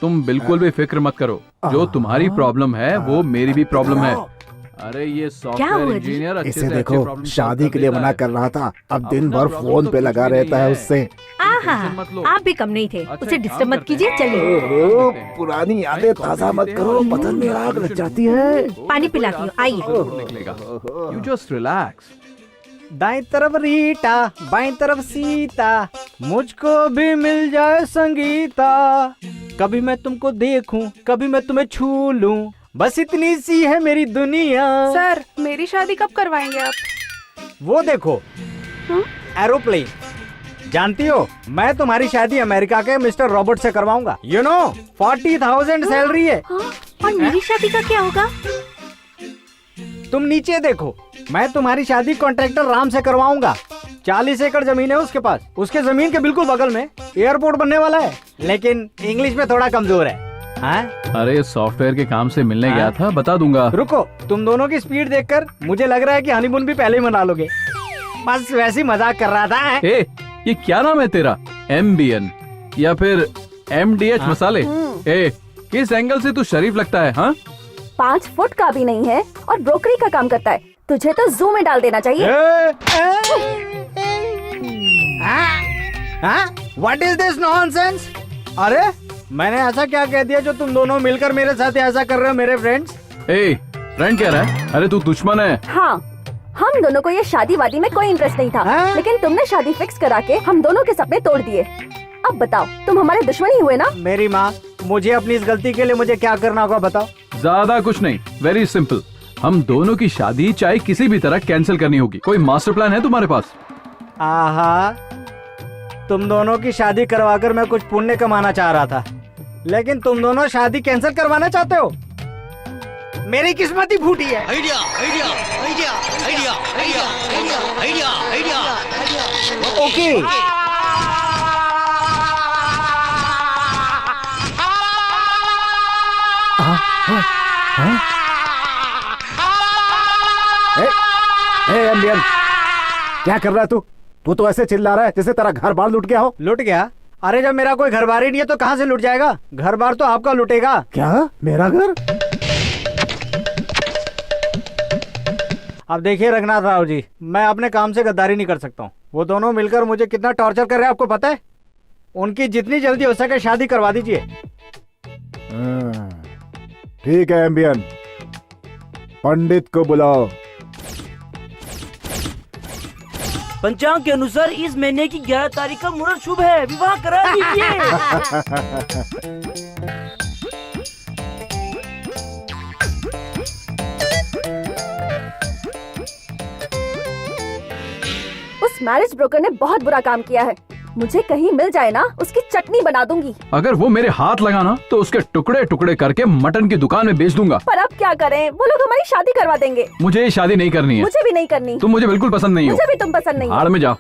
तुम बिल्कुल भी फिक्र मत करो। जो तुम्हारी प्रॉब्लम है वो मेरी भी प्रॉब्लम है। अरे ये सॉफ्टवेयर इंजीनियर अच्छे इसे से देखो, अच्छे शादी के लिए मना कर रहा था, अब दिन भर फोन पे लगा रहता है उससे। आहा, आप भी कम नहीं थे। उसे डिस्टर्ब मत कीजिए, चलिए। ओहो, पुरानी यादें ताजा मत करो, बदन में आग लग जाती है। पानी पिलाती हूँ, आइए। You just relax. दाएं तरफ रीटा, बाएं तरफ सीता, मुझको भी मिल जाए संगीता। कभी मैं तुमको देखूं, कभी मैं तुम्हें छू लूं, बस इतनी सी है मेरी दुनिया। सर, मेरी शादी कब करवाएंगे आप? वो देखो, एरोप्लेन। जानती हो, मैं तुम्हारी शादी अमेरिका के मिस्टर रॉबर्ट से करवाऊंगा। यू नो, 40,000 सैलरी है। और मेरी शादी का क्या होगा? तुम नीचे देखो, मैं तुम्हारी शादी कॉन्ट्रैक्टर राम से करवाऊंगा। 40 एकड़ जमीन है उसके पास। उसके जमीन के बिल्कुल बगल में एयरपोर्ट बनने वाला है, लेकिन इंग्लिश में थोड़ा कमजोर है। अरे सॉफ्टवेयर के काम से मिलने गया था, बता दूंगा। रुको, तुम दोनों की स्पीड देखकर मुझे लग रहा है कि हनीमून भी पहले ही मना लोगे। बस वैसे ही मजाक कर रहा था। ये क्या नाम है तेरा? MBN या फिर MDH मसाले? किस एंगल से तू शरीफ लगता है? हाँ, 5 फुट का भी नहीं है और ब्रोकरी का काम करता है। तुझे तो जू में डाल देना चाहिए। What is this nonsense? अरे मैंने ऐसा क्या कह दिया जो तुम दोनों मिलकर मेरे साथ ऐसा कर रहे हो मेरे फ्रेंड्स? फ्रेंड कह रहा है? अरे तू दुश्मन है। हाँ, हम दोनों को ये शादी वादी में कोई इंटरेस्ट नहीं था, लेकिन तुमने शादी फिक्स करा के हम दोनों के सपने तोड़ दिए। अब बताओ, तुम हमारे दुश्मन ही हुए ना? मेरी माँ, मुझे अपनी इस गलती के लिए मुझे क्या करना होगा बताओ? ज्यादा कुछ नहीं, वेरी सिंपल। हम दोनों की शादी चाहे किसी भी तरह कैंसिल करनी होगी। कोई मास्टर प्लान है तुम्हारे पास? आहा, तुम दोनों की शादी करवाकर मैं कुछ पुण्य कमाना चाह रहा था, लेकिन तुम दोनों शादी कैंसिल करवाना चाहते हो। मेरी किस्मत ही फूटी है। Idea idea idea idea idea idea idea idea. Okay, MBN, क्या कर रहा है तू? तू तो ऐसे चिल्ला रहा है जैसे तेरा घर बार लुट गया हो। लुट गया? अरे जब मेरा कोई घर बार ही नहीं है तो कहाँ से लुट जाएगा? घर बार तो आपका लुटेगा। क्या? मेरा घर? अब देखिए रघुनाथ राव जी, मैं अपने काम से गद्दारी नहीं कर सकता हूँ। वो दोनों मिलकर मुझे कितना टॉर्चर कर रहे हैं आपको पता है? उनकी जितनी जल्दी हो सके शादी करवा दीजिए। ठीक है MBN, पंडित को बुलाओ। पंचांग के अनुसार इस महीने की 11 तारीख का मुहूर्त शुभ है, विवाह करा दीजिए। उस मैरिज ब्रोकर ने बहुत बुरा काम किया है। मुझे कहीं मिल जाए ना, उसकी चटनी बना दूंगी। अगर वो मेरे हाथ लगाना तो उसके टुकड़े टुकड़े करके मटन की दुकान में बेच दूंगा। पर अब क्या करें, वो लोग हमारी शादी करवा देंगे। मुझे ये शादी नहीं करनी है। मुझे भी नहीं करनी। तुम मुझे बिल्कुल पसंद नहीं हो। मुझे भी तुम पसंद नहीं हो। भाड़ में जाओ।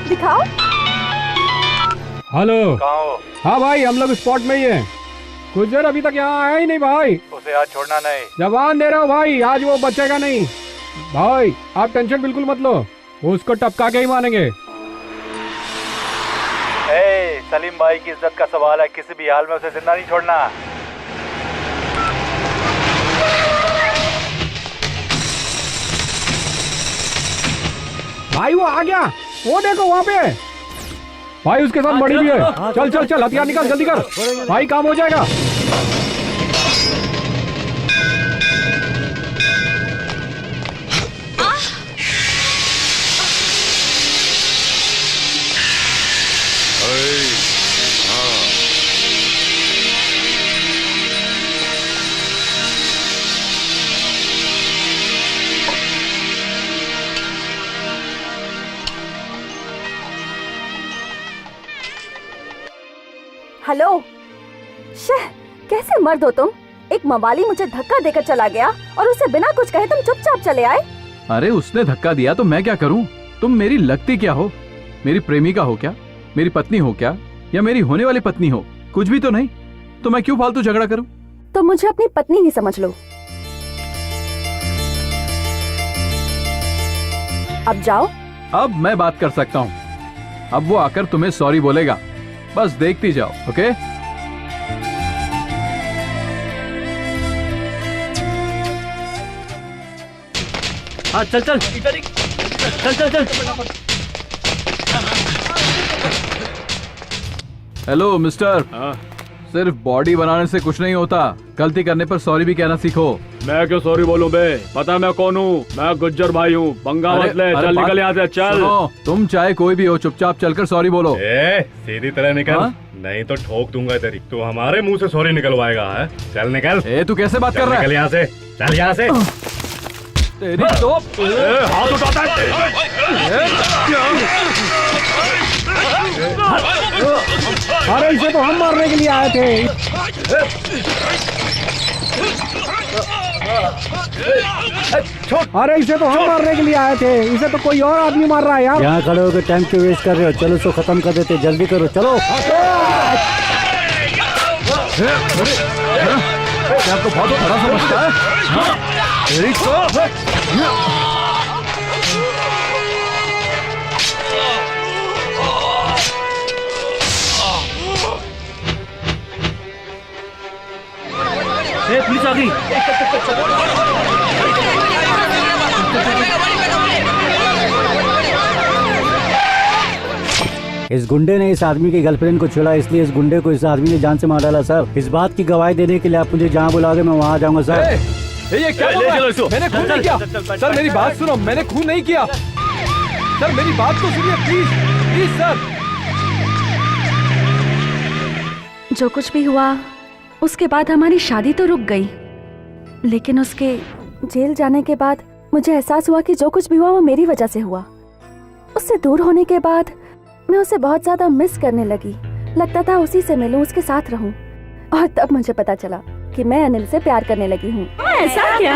दिखाओ। हेलो। कहाँ हो? हाँ भाई, हम लोग स्पॉट में ही हैं। कुछ देर अभी तक यहाँ आया ही नहीं भाई। उसे आज छोड़ना नहीं। जवान दे रहे हो भाई, आज वो बचेगा नहीं। भाई आप टेंशन बिल्कुल मत लो, उसको टपका के ही मानेंगे। सलीम भाई की इज्जत का सवाल है, किसी भी हाल में उसे जिंदा नहीं छोड़ना। भाई वो आ गया, वो देखो वहाँ पे। भाई उसके साथ बड़ी भी है। चल चल चल, हथियार निकाल, जल्दी कर भाई, काम हो जाएगा। हेलो। शह, कैसे मर्द हो तुम? एक मवाली मुझे धक्का देकर चला गया और उसे बिना कुछ कहे तुम चुपचाप चले आए। अरे उसने धक्का दिया तो मैं क्या करूं? तुम मेरी लगती क्या हो? मेरी प्रेमिका हो क्या? मेरी पत्नी हो क्या? या मेरी होने वाली पत्नी हो? कुछ भी तो नहीं। तो मैं क्यों फालतू झगड़ा करूं? तो मुझे अपनी पत्नी ही समझ लो। अब जाओ। अब मैं बात कर सकता हूं। अब वो आकर तुम्हें सॉरी बोलेगा, बस देखती जाओ। ओके? हाँ चल चल चल चल चल। हेलो मिस्टर, सिर्फ बॉडी बनाने से कुछ नहीं होता, गलती करने पर सॉरी भी कहना सीखो। मैं क्यों सॉरी बोलूं बे? पता मैं कौन हूँ? मैं गुज्जर भाई हूँ। पंगा मत ले, चल निकल यहाँ से, चल। तुम चाहे कोई भी हो, चुपचाप चलकर सॉरी बोलो। सीधी तरह निकल, नहीं तो ठोक दूंगा तेरी। तू हमारे मुंह से सॉरी निकलवाएगा है? चल निकल। तू कैसे बात कर रहा है? निकल यहाँ से, चल यहाँ से। तेरी तो हाथ उठाता है। अरे इसे तो हम मारने के लिए आए थे। अरे इसे तो हम मारने के लिए आए थे, इसे तो कोई और आदमी मार रहा है यार। यहाँ खड़े होकर टाइम क्यों वेस्ट कर रहे हो? चलो इसको खत्म कर देते, जल्दी करो, चलो। आपको बहुत बड़ा समझता है। पुलिस आ गई। इस गुंडे ने इस आदमी की गर्लफ्रेंड को छुड़ा, इसलिए इस गुंडे को इस आदमी ने जान से मार डाला सर। इस बात की गवाही देने के लिए आप मुझे जहाँ बुलाओगे मैं वहाँ जाऊंगा सर। ये क्या बोल रहा है? मैंने खून नहीं किया सर, मेरी बात सुनो, मैंने खून नहीं किया सर, मेरी बात तो सुनिए प्लीज प्लीज सर। जो कुछ भी हुआ उसके बाद हमारी शादी तो रुक गई, लेकिन उसके जेल जाने के बाद मुझे एहसास हुआ कि जो कुछ भी हुआ वो मेरी वजह से हुआ। उससे दूर होने के बाद मैं उसे बहुत ज्यादा मिस करने लगी। लगता था उसी से मिलूं, उसके साथ रहूं, और तब मुझे पता चला कि मैं अनिल से प्यार करने लगी हूँ। ऐसा क्या?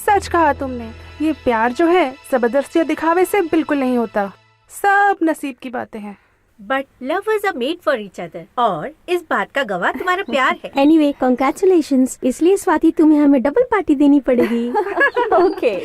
सच कहा तुमने। ये प्यार जो है जबरदस्ती और दिखावे से बिल्कुल नहीं होता, सब नसीब की बातें हैं। But lovers are made for each other, और इस बात का गवाह तुम्हारा प्यार है। Anyway congratulations. इसलिए स्वाति तुम्हें हमें डबल पार्टी देनी पड़ेगी। ओके।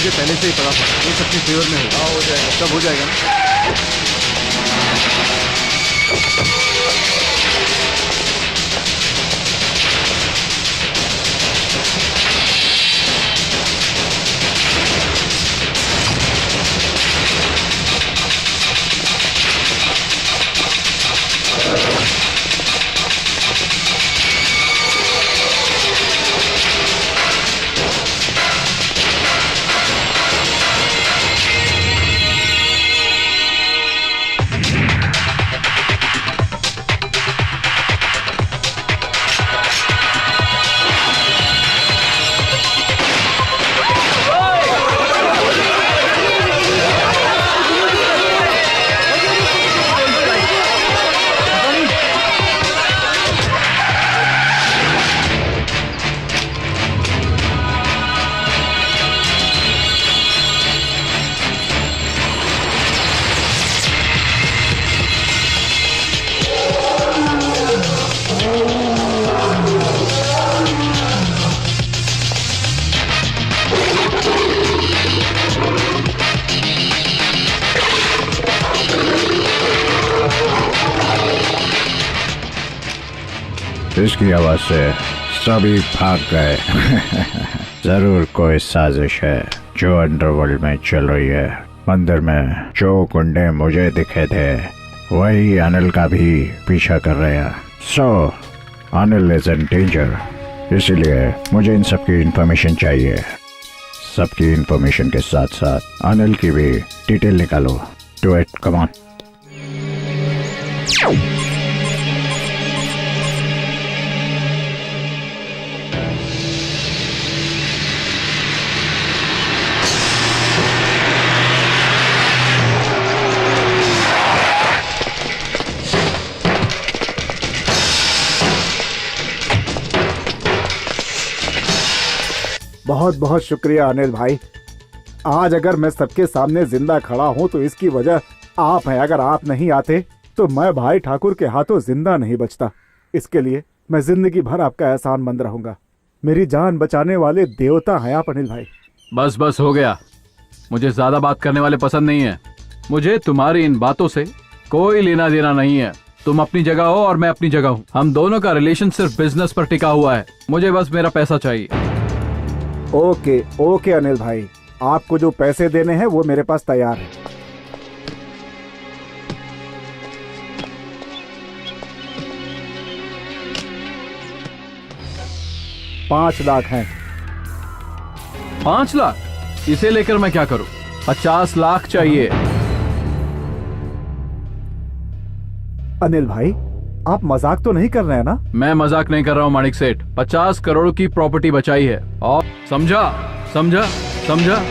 मुझे पहले से ही पता था ये सबके फेवर में होगा। हो जाएगा, सब हो जाएगा ना। इसकी आवाज से सभी भाग गए। जरूर कोई साजिश है जो अंडरवर्ल्ड में चल रही है। मंदिर में जो गुंडे मुझे दिखे थे वही अनिल का भी पीछा कर रहे हैं। सो अनिल इज इन डेंजर, इसीलिए मुझे इन सब की इंफॉर्मेशन चाहिए। सबकी इंफॉर्मेशन के साथ साथ अनिल की भी डिटेल निकालो। Do it, come on. बहुत बहुत शुक्रिया अनिल भाई। आज अगर मैं सबके सामने जिंदा खड़ा हूँ तो इसकी वजह आप हैं। अगर आप नहीं आते तो मैं भाई ठाकुर के हाथों जिंदा नहीं बचता। इसके लिए मैं जिंदगी भर आपका एहसानमंद रहूंगा। मेरी जान बचाने वाले देवता हैं आप अनिल भाई। बस बस हो गया, मुझे ज्यादा बात करने वाले पसंद नहीं है। मुझे तुम्हारी इन बातों से कोई लेना देना नहीं है। तुम अपनी जगह हो और मैं अपनी जगह हूँ। हम दोनों का रिलेशन सिर्फ बिजनेस पर टिका हुआ है। मुझे बस मेरा पैसा चाहिए। ओके ओके अनिल भाई, आपको जो पैसे देने हैं वो मेरे पास तैयार है। $5 लाख हैं। 5 लाख? इसे लेकर मैं क्या करूं? 50 लाख चाहिए। अनिल भाई, आप मजाक तो नहीं कर रहे हैं ना? मैं मजाक नहीं कर रहा हूं माणिक सेठ। 50 करोड़ की प्रॉपर्टी बचाई है। और समझा समझा समझा।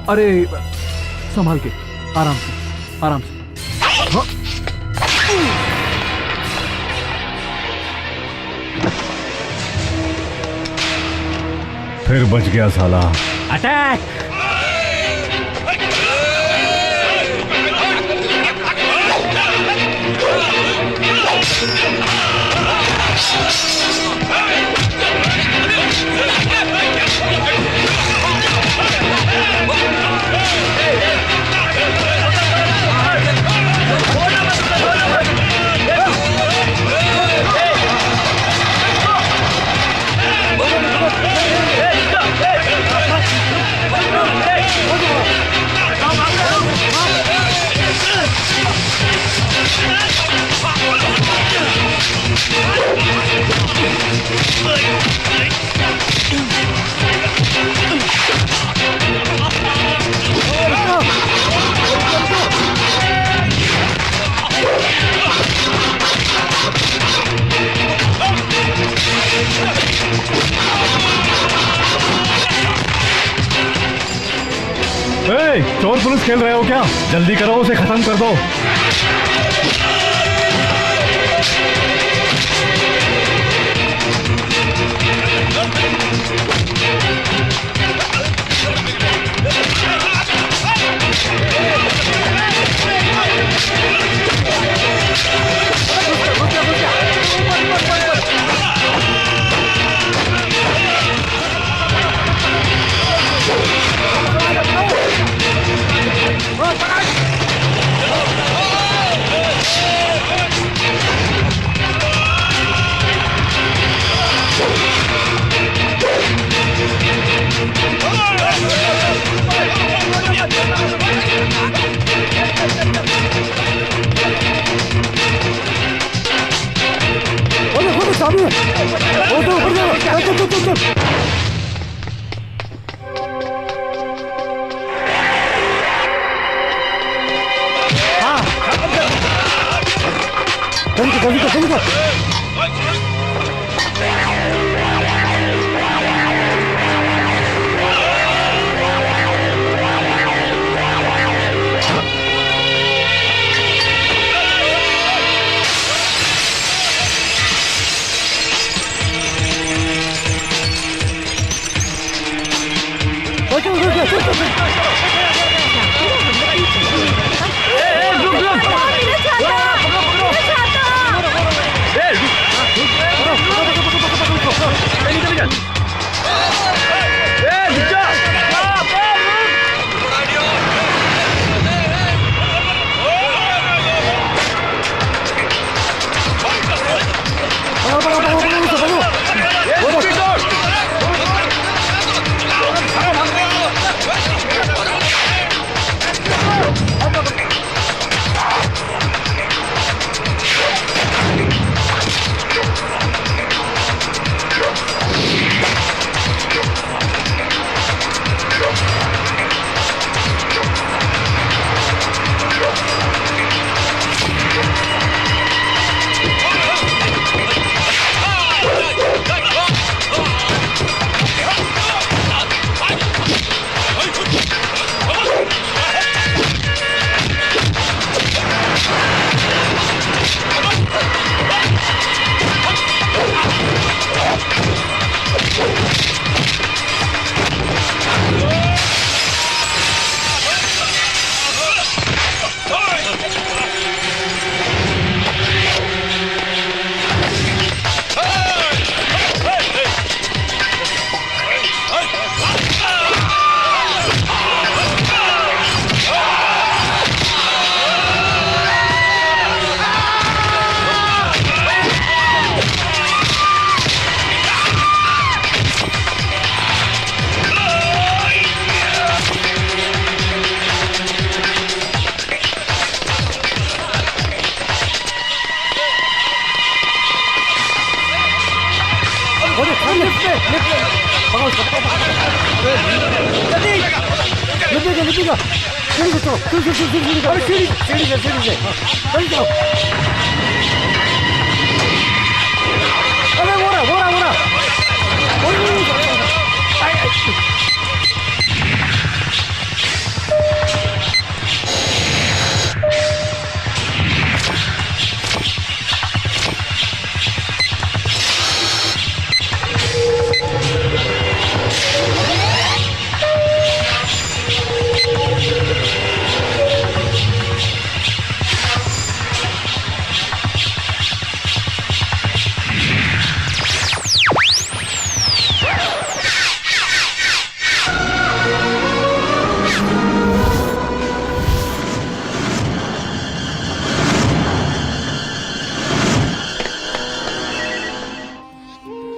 अरे संभाल के, आराम से आराम से। फिर बच गया साला। अटैक! चोर पुलिस खेल रहे हो क्या? जल्दी करो, उसे खत्म कर दो।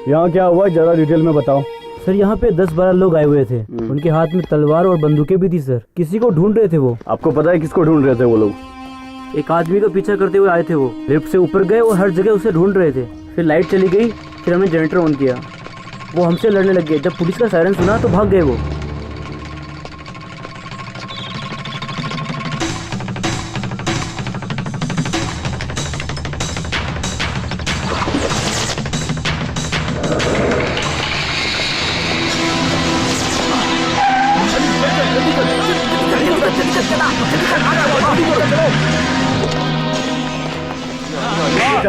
यहाँ क्या हुआ, जरा डिटेल में बताओ। सर यहाँ पे 10-12 लोग आए हुए थे। उनके हाथ में तलवार और बंदूकें भी थी सर। किसी को ढूंढ रहे थे वो। आपको पता है किसको ढूंढ रहे थे वो लोग? एक आदमी का पीछा करते हुए आए थे वो। लिफ्ट से ऊपर गए और हर जगह उसे ढूंढ रहे थे। फिर लाइट चली गई, फिर हमने जनरेटर ऑन किया। वो हमसे लड़ने लग गए। जब पुलिस का सायरन सुना तो भाग गए वो।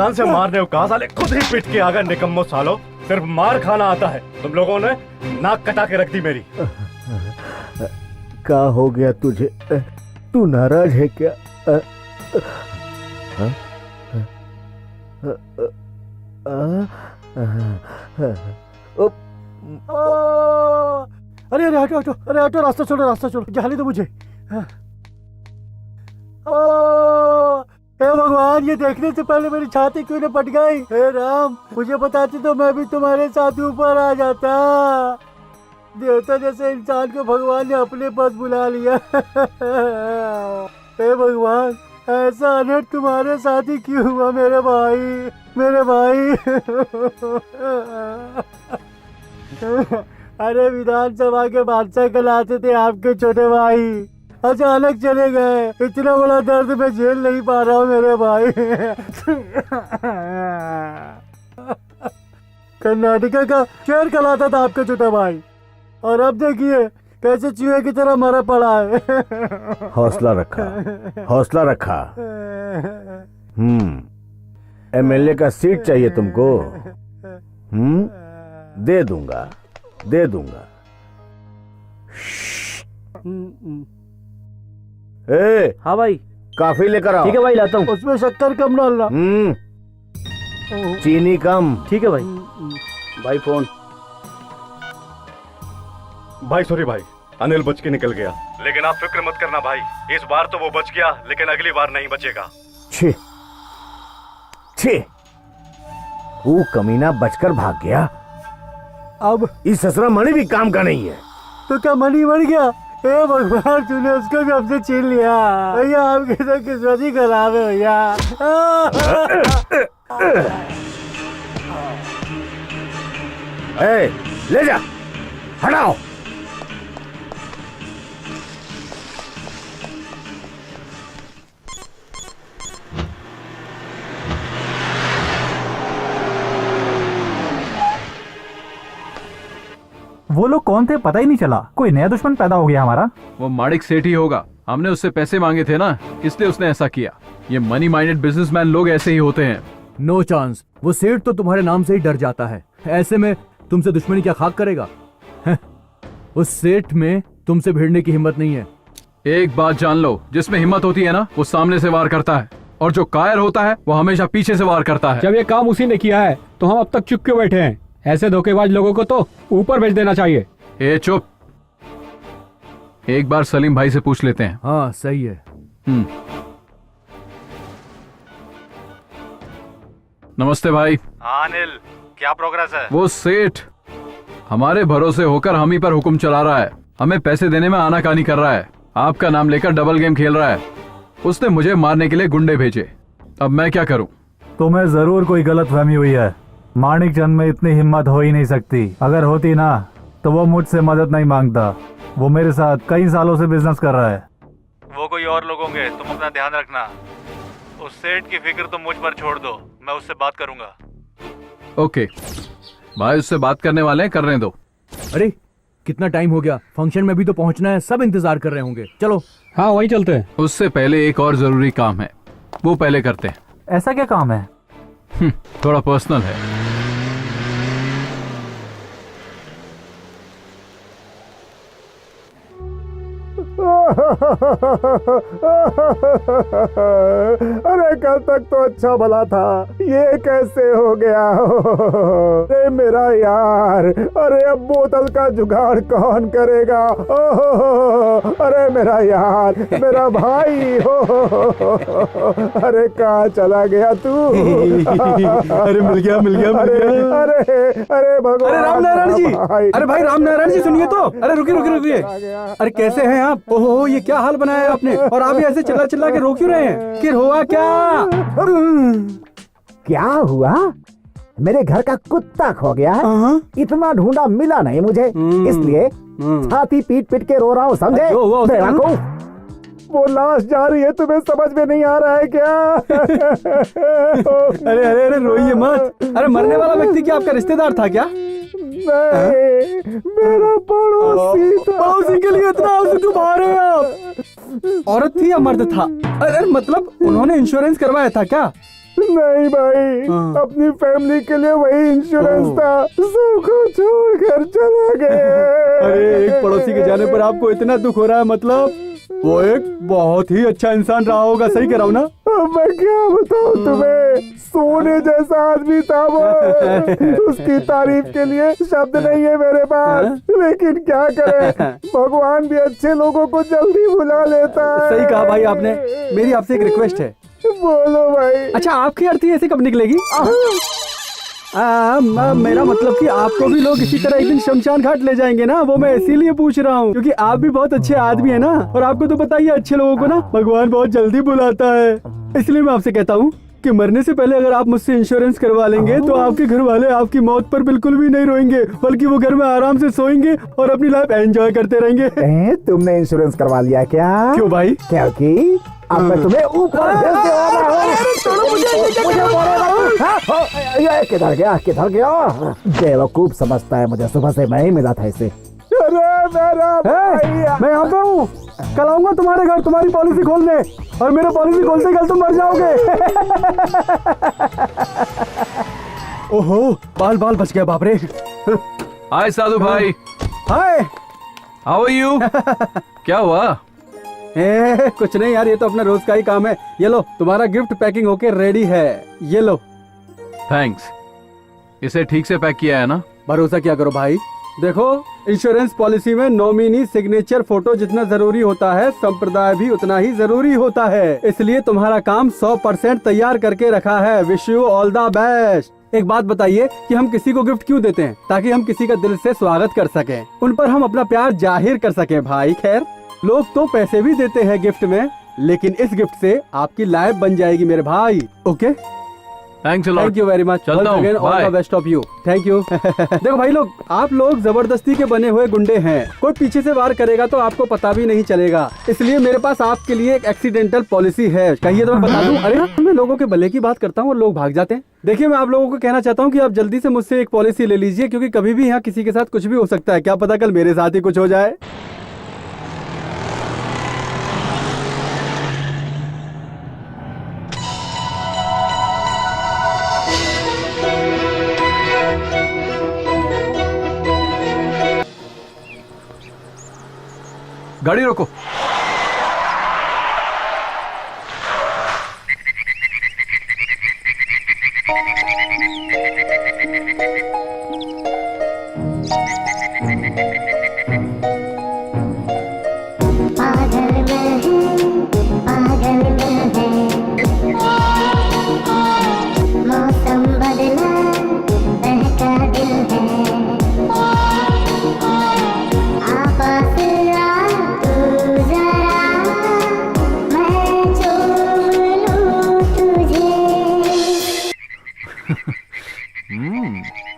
जान से मारने को कहा, साले खुद ही पिट के आ गए निकम्मो सालो। सिर्फ मार खाना आता है, तुम लोगों ने नाक कटा के रख दी मेरी। क्या हो गया तुझे? तू नाराज है क्या? अरे अरे हटो हटो, अरे हटो, रास्ता छोड़ो, रास्ता छोड़ो, जाने दो मुझे। हे भगवान, ये देखने से पहले मेरी छाती क्यों न फट गई? हे राम, मुझे बताते तो मैं भी तुम्हारे साथ ऊपर आ जाता। देवता जैसे इंसान को भगवान ने अपने पास बुला लिया। हे भगवान, ऐसा अनर्थ तुम्हारे साथ ही क्यों हुआ मेरे भाई, मेरे भाई। अरे विधानसभा के बादशाह कहलाते थे आपके छोटे भाई, अचानक चले गए। इतना बड़ा दर्द मैं झेल नहीं पा रहा हूँ मेरे भाई। कर्नाटका का शेर कहलाता था आपका छोटा भाई, और अब देखिए कैसे चूहे की तरह मरा पड़ा है। हौसला रखा, हौसला रखा। एमएलए का सीट चाहिए तुमको? दे दूंगा, दे दूंगा। ए, हाँ भाई, काफी लेकर आओ। ठीक है भाई, लाता हूँ। उसमें शक्कर कम डालना। चीनी कम। ठीक है भाई। भाई फोन। भाई सॉरी भाई, अनिल बच के निकल गया, लेकिन आप फिक्र मत करना भाई, इस बार तो वो बच गया, लेकिन अगली बार नहीं बचेगा। छे, छे, वो कमीना बचकर भाग गया। अब इस ससुरा मणि भी काम का नहीं है। तो क्या मणि मर गया? हे भगवान, तूने उसको भी हमसे छीन लिया। भैया आपकी तो किस्मत ही खराब है भैया। ले जा, हटाओ। वो लोग कौन थे पता ही नहीं चला। कोई नया दुश्मन पैदा हो गया हमारा। वो माणिक सेठ ही होगा, हमने उससे पैसे मांगे थे ना, इसलिए उसने ऐसा किया। ये मनी माइंडेड बिजनेसमैन लोग ऐसे ही होते हैं। नो चांस, वो सेठ तो तुम्हारे नाम से ही डर जाता है। ऐसे में तुमसे दुश्मनी क्या खाक करेगा? उस सेठ में तुमसे भिड़ने की हिम्मत नहीं है। एक बात जान लो, जिसमें हिम्मत होती है ना, वो सामने से वार करता है, और जो कायर होता है वो हमेशा पीछे से वार करता है। जब ये काम उसी ने किया है तो हम अब तक चुप क्यों बैठे हैं? ऐसे धोखेबाज लोगों को तो ऊपर भेज देना चाहिए। ए चुप, एक बार सलीम भाई से पूछ लेते हैं। हाँ सही है। नमस्ते भाई। हाँ अनिल, क्या प्रोग्रेस है? वो सेठ हमारे भरोसे होकर हम ही पर हुक्म चला रहा है, हमें पैसे देने में आनाकानी कर रहा है, आपका नाम लेकर डबल गेम खेल रहा है। उसने मुझे मारने के लिए गुंडे भेजे, अब मैं क्या करूं? तुम्हें जरूर कोई गलतफहमी हुई है। माणिक चंद में इतनी हिम्मत हो ही नहीं सकती। अगर होती ना तो वो मुझसे मदद नहीं मांगता। वो मेरे साथ कई सालों से बिजनेस कर रहा है। वो कोई और लोग होंगे, तुम अपना ध्यान रखना। उस सेठ की फिक्र तुम मुझ पर छोड़ दो, मैं उससे बात करूंगा। ओके भाई, उससे बात करने वाले हैं, करने दो। अरे कितना टाइम हो गया, फंक्शन में भी तो पहुंचना है, सब इंतजार कर रहे होंगे। चलो। हाँ वही चलते हैं। उससे पहले एक और जरूरी काम है, वो पहले करते हैं। ऐसा क्या काम है? थोड़ा पर्सनल है। अरे कल तक तो अच्छा भला था, ये कैसे हो गया? अरे मेरा यार, अरे अब बोतल का जुगाड़ कौन करेगा? अरे मेरा यार, मेरा भाई हो। अरे कहाँ चला गया तू? अरे मिल गया, मिल गया, मिल गया। अरे भगवान। अरे राम नारायण जी, अरे भाई राम नारायण जी सुनिए तो। अरे रुकिए रुकिए रुकिए, अरे कैसे हैं आप? ओहो, ये क्या हाल बनाया है आपने, और आप ऐसे चिल्ला चिल्ला के रो क्यों रहे हैं? फिर हुआ क्या? क्या हुआ? मेरे घर का कुत्ता खो गया है। इतना ढूंढा मिला नहीं मुझे, इसलिए छाती पीट पीट के रो रहा हूँ, समझे? वो लाश जा रही है, तुम्हें समझ में नहीं आ रहा है क्या? अरे अरे अरे रोइए मत। अरे मरने वाला व्यक्ति क्या आपका रिश्तेदार था क्या? नहीं, मेरा पड़ोसी था। पड़ोसी के लिए इतना आंसू क्यों बहा रहे हैं आप? औरत थी या मर्द था? अरे मतलब उन्होंने इंश्योरेंस करवाया था क्या? नहीं भाई, अपनी फैमिली के लिए वही इंश्योरेंस था, सबको छोड़कर चला गया। अरे एक पड़ोसी के जाने पर आपको इतना दुख हो रहा है, मतलब वो एक बहुत ही अच्छा इंसान रहा होगा, सही कह रहा हूँ ना? मैं क्या बताऊँ तुम्हें, सोने जैसा आदमी था वो। उसकी तारीफ के लिए शब्द नहीं है मेरे पास, लेकिन क्या करें, भगवान भी अच्छे लोगों को जल्दी बुला लेता है। सही कहा भाई आपने। मेरी आपसे एक रिक्वेस्ट है। बोलो भाई। अच्छा, आपकी अर्थी ऐसे कब निकलेगी? मेरा मतलब कि आपको भी लोग इसी तरह एक दिन शमशान घाट ले जाएंगे ना, वो मैं इसीलिए पूछ रहा हूँ, क्योंकि आप भी बहुत अच्छे आदमी है ना, और आपको तो पता ही है अच्छे लोगों को ना भगवान बहुत जल्दी बुलाता है। इसलिए मैं आपसे कहता हूँ कि मरने से पहले अगर आप मुझसे इंश्योरेंस करवा लेंगे तो आपके घर वाले आपकी मौत पर बिल्कुल भी नहीं रोएंगे, बल्कि वो घर में आराम से सोएंगे और अपनी लाइफ एंजॉय करते रहेंगे। तुमने इंश्योरेंस करवा लिया क्या? क्यों भाई? क्योंकि अब मैं तुम्हें ऊपर भेजने वाला हूँ। किधर गया? बेवकूफ समझता है मुझे, सुबह से मैं ही मिला था इसे। मैं यहाँ पे हूँ, कल आऊंगा तुम्हारे घर तुम्हारी पॉलिसी खोलने, और मेरे पॉलिसी खोलते कल तुम मर जाओगे। ओहो, बाल बाल बच गया, बाप रे। हाय साधु भाई। हाय, हाउ आर यू? क्या हुआ? कुछ नहीं यार, ये तो अपना रोज का ही काम है। ये लो, तुम्हारा गिफ्ट पैकिंग होके रेडी है, ये लो। थैंक्स। इसे ठीक से पैक किया है ना? भरोसा क्या करो भाई, देखो इंश्योरेंस पॉलिसी में नॉमिनी सिग्नेचर फोटो जितना जरूरी होता है, संप्रदाय भी उतना ही जरूरी होता है, इसलिए तुम्हारा काम 100% तैयार करके रखा है। Wish you all the best. एक बात बताइए कि हम किसी को गिफ्ट क्यों देते हैं? ताकि हम किसी का दिल से स्वागत कर सकें, उन पर हम अपना प्यार जाहिर कर सकें भाई। खैर, लोग तो पैसे भी देते हैं गिफ्ट में, लेकिन इस गिफ्ट से आपकी लाइफ बन जाएगी मेरे भाई। Okay, thanks a lot. Thank you very much. चलता हूँ, all the best of you. Thank you. देखो भाई लोग, आप लोग जबरदस्ती के बने हुए गुंडे हैं, कोई पीछे से वार करेगा तो आपको पता भी नहीं चलेगा, इसलिए मेरे पास आपके लिए एक एक्सीडेंटल पॉलिसी है। कहिए तो मैं बता दूं। अरे मैं लोगों के भले की बात करता हूँ और लोग भाग जाते हैं। देखिए, मैं आप लोगों को कहना चाहता हूँ कि आप जल्दी से मुझसे एक पॉलिसी ले लीजिए, क्योंकि कभी भी यहाँ किसी के साथ कुछ भी हो सकता है, क्या पता कल मेरे साथ ही कुछ हो जाए। गाड़ी रोको। मौसम बदला बहका दिल है, आपास आ तू जरा, मैं चूम लूं तुझे।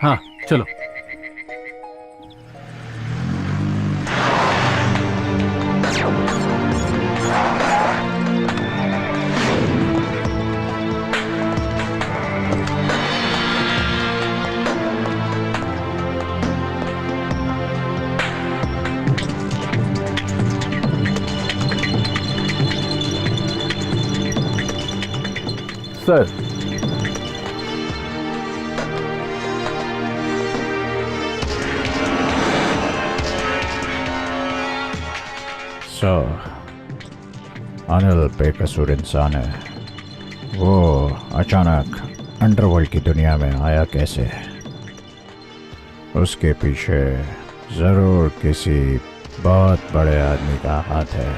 हाँ चलो। सर, अनिल बेकसूर इंसान है। वो अचानक अंडरवर्ल्ड की दुनिया में आया कैसे? उसके पीछे जरूर किसी बहुत बड़े आदमी का हाथ है।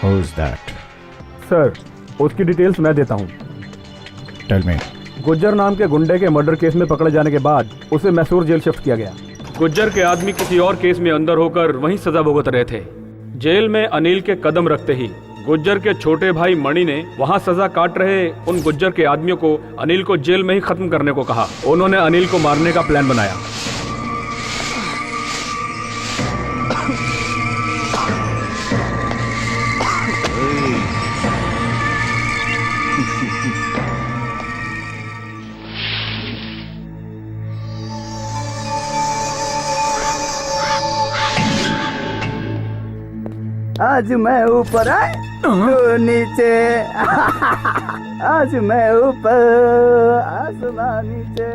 Who is that? सर उसकी डिटेल्स मैं देता हूँ। Tell me. गुज्जर नाम के गुंडे के मर्डर केस में पकड़े जाने के बाद उसे मैसूर जेल शिफ्ट किया गया। गुज्जर के आदमी किसी और केस में अंदर होकर वहीं सजा भुगत रहे थे। जेल में अनिल के कदम रखते ही गुज्जर के छोटे भाई मणि ने वहां सजा काट रहे उन गुज्जर के आदमियों को अनिल को जेल में ही खत्म करने को कहा। उन्होंने अनिल को मारने का प्लान बनाया। आज मैं ऊपर आए तू नीचे आज मैं ऊपर आसमान नीचे।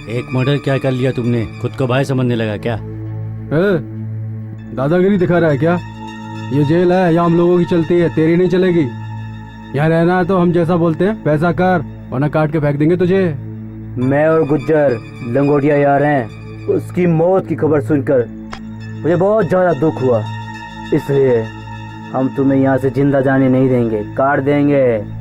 एक मर्डर क्या कर लिया तुमने? खुद को भाई समझने लगा क्या? दादागिरी दिखा रहा है क्या? ये जेल है, यहाँ हम लोगों की चलती है, तेरी नहीं चलेगी। यहाँ रहना है तो हम जैसा बोलते हैं पैसा कर, वरना काट के फेंक देंगे तुझे। मैं और गुज्जर लंगोटिया यार हैं। उसकी मौत की खबर सुनकर मुझे बहुत ज्यादा दुख हुआ, इसलिए हम तुम्हें यहाँ से जिंदा जाने नहीं देंगे, काट देंगे।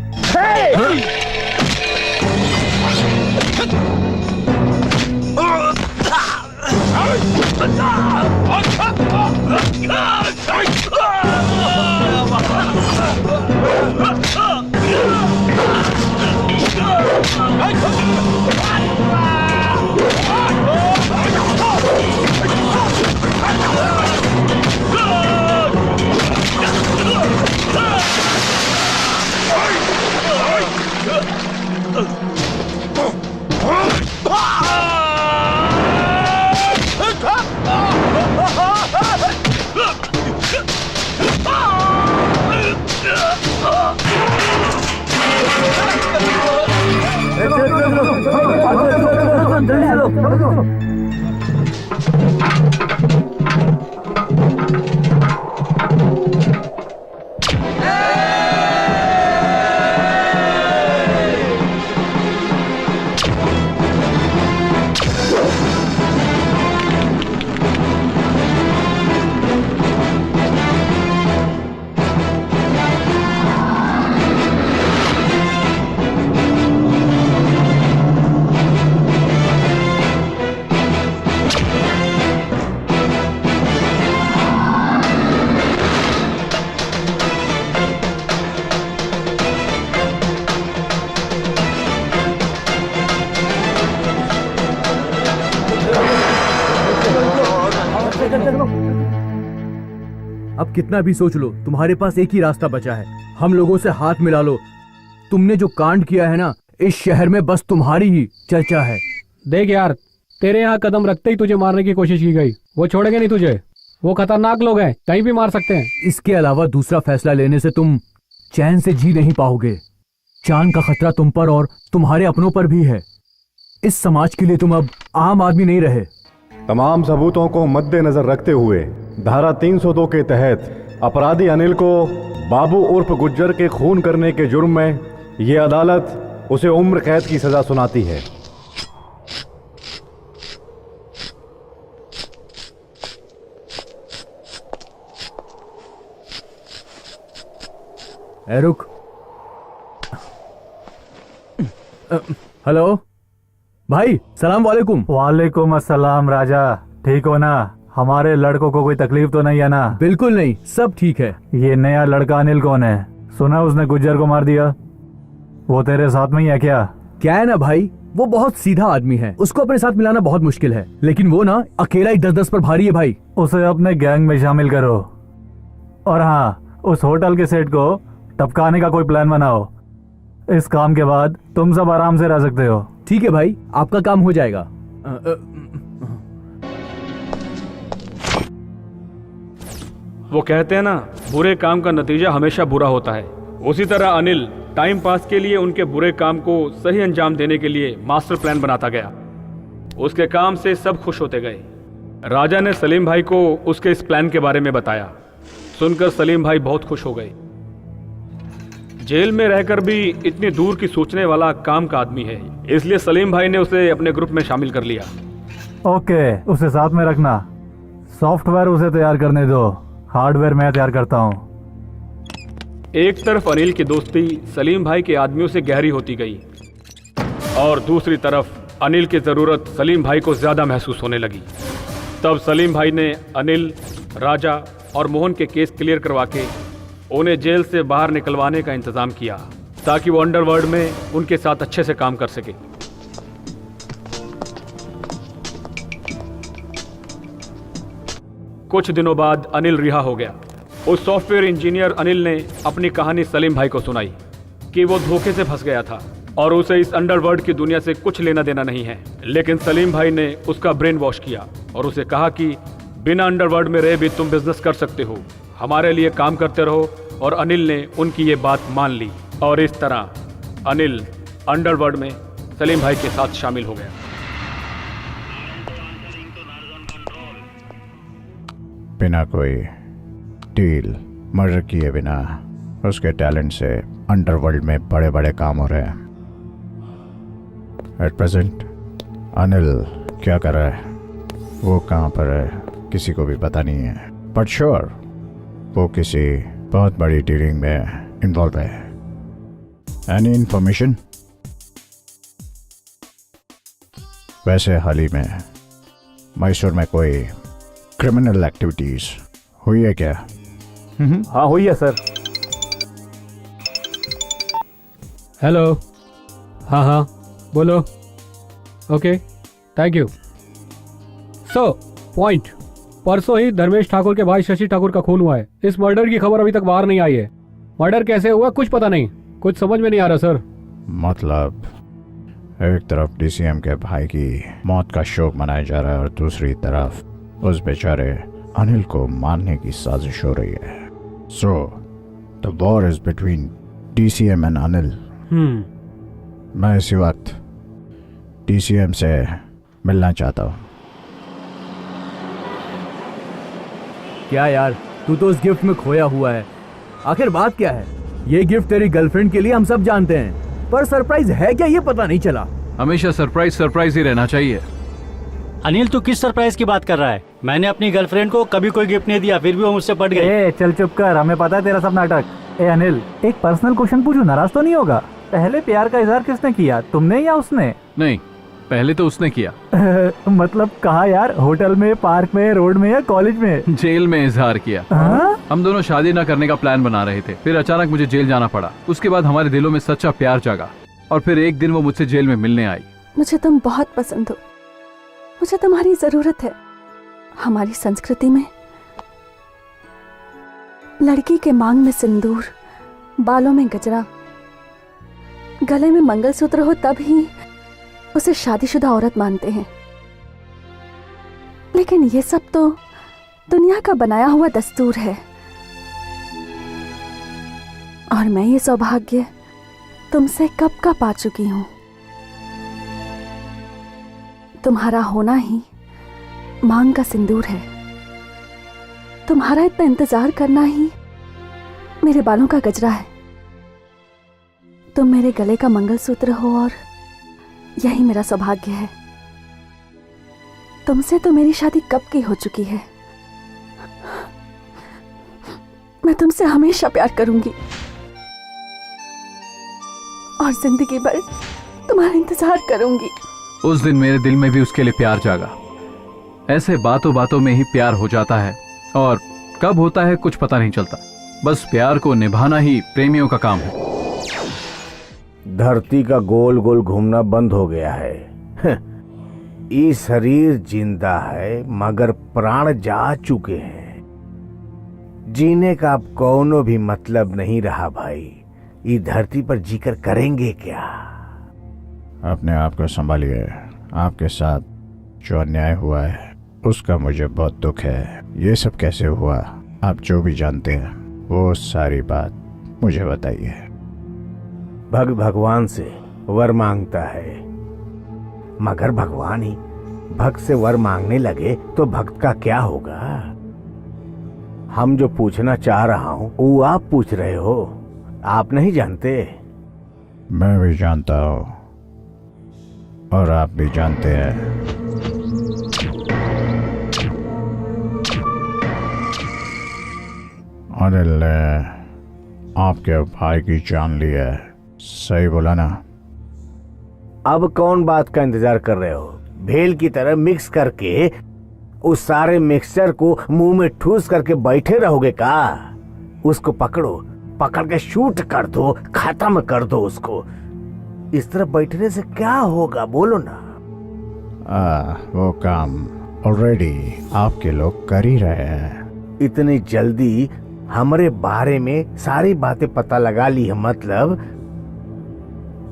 अब कितना भी सोच लो, तुम्हारे पास एक ही रास्ता बचा है, हम लोगों से हाथ मिला लो। तुमने जो कांड किया है ना, इस शहर में बस तुम्हारी ही चर्चा है। देख यार, तेरे यहाँ कदम रखते ही तुझे मारने की कोशिश की गई, वो छोड़ेंगे नहीं तुझे। वो खतरनाक लोग हैं, कहीं भी मार सकते हैं। इसके अलावा दूसरा फैसला लेने से तुम चैन से जी नहीं पाओगे। जान का खतरा तुम पर और तुम्हारे अपनों पर भी है। इस समाज के लिए तुम अब आम आदमी नहीं रहे। तमाम सबूतों को मद्देनजर रखते हुए धारा 302 के तहत अपराधी अनिल को बाबू उर्फ गुज्जर के खून करने के जुर्म में ये अदालत उसे उम्र कैद की सजा सुनाती है। रुक। हेलो भाई, सलाम वालेकुम। वालेकुम अस्सलाम राजा, ठीक हो ना? हमारे लड़कों को कोई तकलीफ तो नहीं है ना? बिल्कुल नहीं, सब ठीक है। ये नया लड़का अनिल कौन है? सुना उसने गुज्जर को मार दिया, वो तेरे साथ में ही है क्या? क्या है ना भाई, वो बहुत सीधा आदमी है, उसको अपने साथ मिलाना बहुत मुश्किल है, लेकिन वो ना अकेला ही 10-10 पर भारी है भाई। उसे अपने गैंग में शामिल करो, और हाँ, उस होटल के सेट को टपकाने का कोई प्लान बनाओ। इस काम के बाद तुम सब आराम से रह सकते हो। ठीक है भाई, आपका काम हो जाएगा। वो कहते हैं ना, बुरे काम का नतीजा हमेशा बुरा होता है। उसी तरह अनिल टाइम पास के लिए उनके बुरे काम को सही अंजाम देने के लिए मास्टर प्लान बनाता गया। उसके काम से सब खुश होते गए। राजा ने सलीम भाई को उसके इस प्लान के बारे में बताया। सुनकर सलीम भाई बहुत खुश हो गए। जेल में रहकर भी इतनी दूर की सोचने वाला काम का आदमी है, इसलिए सलीम भाई ने उसे अपने ग्रुप में शामिल कर लिया। ओके, उसे साथ में रखना। सॉफ्टवेयर उसे तैयार करने दो, हार्डवेयर मैं तैयार करता हूँ। एक तरफ अनिल की दोस्ती सलीम भाई के आदमियों से गहरी होती गई, और दूसरी तरफ अनिल की जरूरत सलीम भाई को ज्यादा महसूस होने लगी। तब सलीम भाई ने अनिल, राजा और मोहन के केस क्लियर करवा के उन्हें जेल से बाहर निकलवाने का इंतजाम किया, ताकि वो अंडरवर्ल्ड में उनके साथ अच्छे से काम कर सके। कुछ दिनों बाद अनिल रिहा हो गया। उस सॉफ्टवेयर इंजीनियर अनिल ने अपनी कहानी सलीम भाई को सुनाई कि वो धोखे से फंस गया था और उसे इस अंडरवर्ल्ड की दुनिया से कुछ लेना देना नहीं है। लेकिन सलीम भाई ने उसका ब्रेन वॉश किया और उसे कहा कि बिना अंडरवर्ल्ड में रहे भी तुम बिजनेस कर सकते हो, हमारे लिए काम करते रहो। और अनिल ने उनकी ये बात मान ली और इस तरह अनिल अंडरवर्ल्ड में सलीम भाई के साथ शामिल हो गया। बिना कोई डील मर्डर किए बिना उसके टैलेंट से अंडरवर्ल्ड में बड़े बड़े काम हो रहे हैं। एट प्रेजेंट अनिल क्या कर रहा है, वो कहाँ पर है, किसी को भी पता नहीं है। बट श्योर वो किसी बहुत बड़ी डीलिंग में इन्वॉल्व है। Any information? वैसे हाल ही में मैसूर में कोई क्रिमिनल एक्टिविटीज हुई है क्या? हाँ हुई है सर। हेलो, हाँ हाँ बोलो। Okay thank you. So point, परसों ही धर्मेश ठाकुर के भाई शशि ठाकुर का खून हुआ है। इस मर्डर की खबर अभी तक बाहर नहीं आई है। मर्डर कैसे हुआ कुछ पता नहीं, कुछ समझ में नहीं आ रहा सर। मतलब एक तरफ डीसीएम के भाई की मौत का शोक मनाया जा रहा है और दूसरी तरफ उस बेचारे अनिल को मारने की साजिश हो रही है। So the war is between DCM and Anil. मैं इसी वक्त डीसीएम से मिलना चाहता हूँ। क्या यार, तू तो उस गिफ्ट में खोया हुआ है। आखिर बात क्या है? ये गिफ्ट तेरी गर्लफ्रेंड के लिए हम सब जानते हैं, पर सरप्राइज है क्या ये पता नहीं चला। हमेशा सरप्राइज सरप्राइज ही रहना चाहिए। अनिल तू किस सरप्राइज की बात कर रहा है? मैंने अपनी गर्लफ्रेंड को कभी कोई गिफ्ट नहीं दिया, फिर भी वो मुझसे पट गई। ए चल चुप कर, हमें पता है तेरा सब नाटक। ए अनिल, एक पर्सनल क्वेश्चन पूछूं, नाराज तो नहीं होगा? पहले प्यार का इजहार किसने किया, तुमने या उसने? नहीं, पहले तो उसने किया। मतलब कहाँ यार, होटल में, पार्क में, रोड में या कॉलेज में? जेल में इजहार किया। हम दोनों शादी न करने का प्लान बना रहे थे, फिर अचानक मुझे जेल जाना पड़ा। उसके बाद हमारे दिलों में सच्चा प्यार जागा और फिर एक दिन वो मुझसे जेल में मिलने आई। मुझे तुम बहुत पसंद हो, मुझे तुम्हारी जरूरत है। हमारी संस्कृति में लड़की के मांग में सिंदूर, बालों में गजरा, गले में मंगलसूत्र हो तब ही उसे शादीशुदा औरत मानते हैं। लेकिन ये सब तो दुनिया का बनाया हुआ दस्तूर है और मैं ये सौभाग्य तुमसे कब का पा चुकी हूं। तुम्हारा होना ही मांग का सिंदूर है, तुम्हारा इतना इंतजार करना ही मेरे बालों का गजरा है। तुम मेरे गले का मंगलसूत्र हो और यही मेरा सौभाग्य है। तुमसे तो मेरी शादी कब की हो चुकी है। मैं तुमसे हमेशा प्यार करूंगी और जिंदगी भर तुम्हारा इंतजार करूंगी। उस दिन मेरे दिल में भी उसके लिए प्यार जागा। ऐसे बातों बातों में ही प्यार हो जाता है और कब होता है कुछ पता नहीं चलता। बस प्यार को निभाना ही प्रेमियों का काम है। धरती का गोल गोल घूमना बंद हो गया है। ये शरीर जिंदा है मगर प्राण जा चुके हैं। जीने का अब कोनो भी मतलब नहीं रहा भाई। ये धरती पर जीकर करेंगे क्या? अपने आप को संभालिए। आपके साथ जो अन्याय हुआ है उसका मुझे बहुत दुख है। ये सब कैसे हुआ, आप जो भी जानते हैं वो सारी बात मुझे बताइए। भगवान से वर मांगता है मगर भगवान ही भक्त से वर मांगने लगे तो भक्त का क्या होगा? हम जो पूछना चाह रहा हूँ वो आप पूछ रहे हो, आप नहीं जानते। मैं भी जानता हूँ और आप भी जानते हैं। अनिल ने आपके भाई की जान ली है, सही बोला ना? अब कौन बात का इंतजार कर रहे हो? भेल की तरह मिक्स करके उस सारे मिक्सचर को मुंह में ठूस करके बैठे रहोगे का? उसको पकड़ो, पकड़ के शूट कर दो, खत्म कर दो उसको। इस तरह बैठने से क्या होगा बोलो ना? वो काम ऑलरेडी आपके लोग कर ही रहे हैं। इतनी जल्दी हमारे बारे में सारी बातें पता लगा ली है, मतलब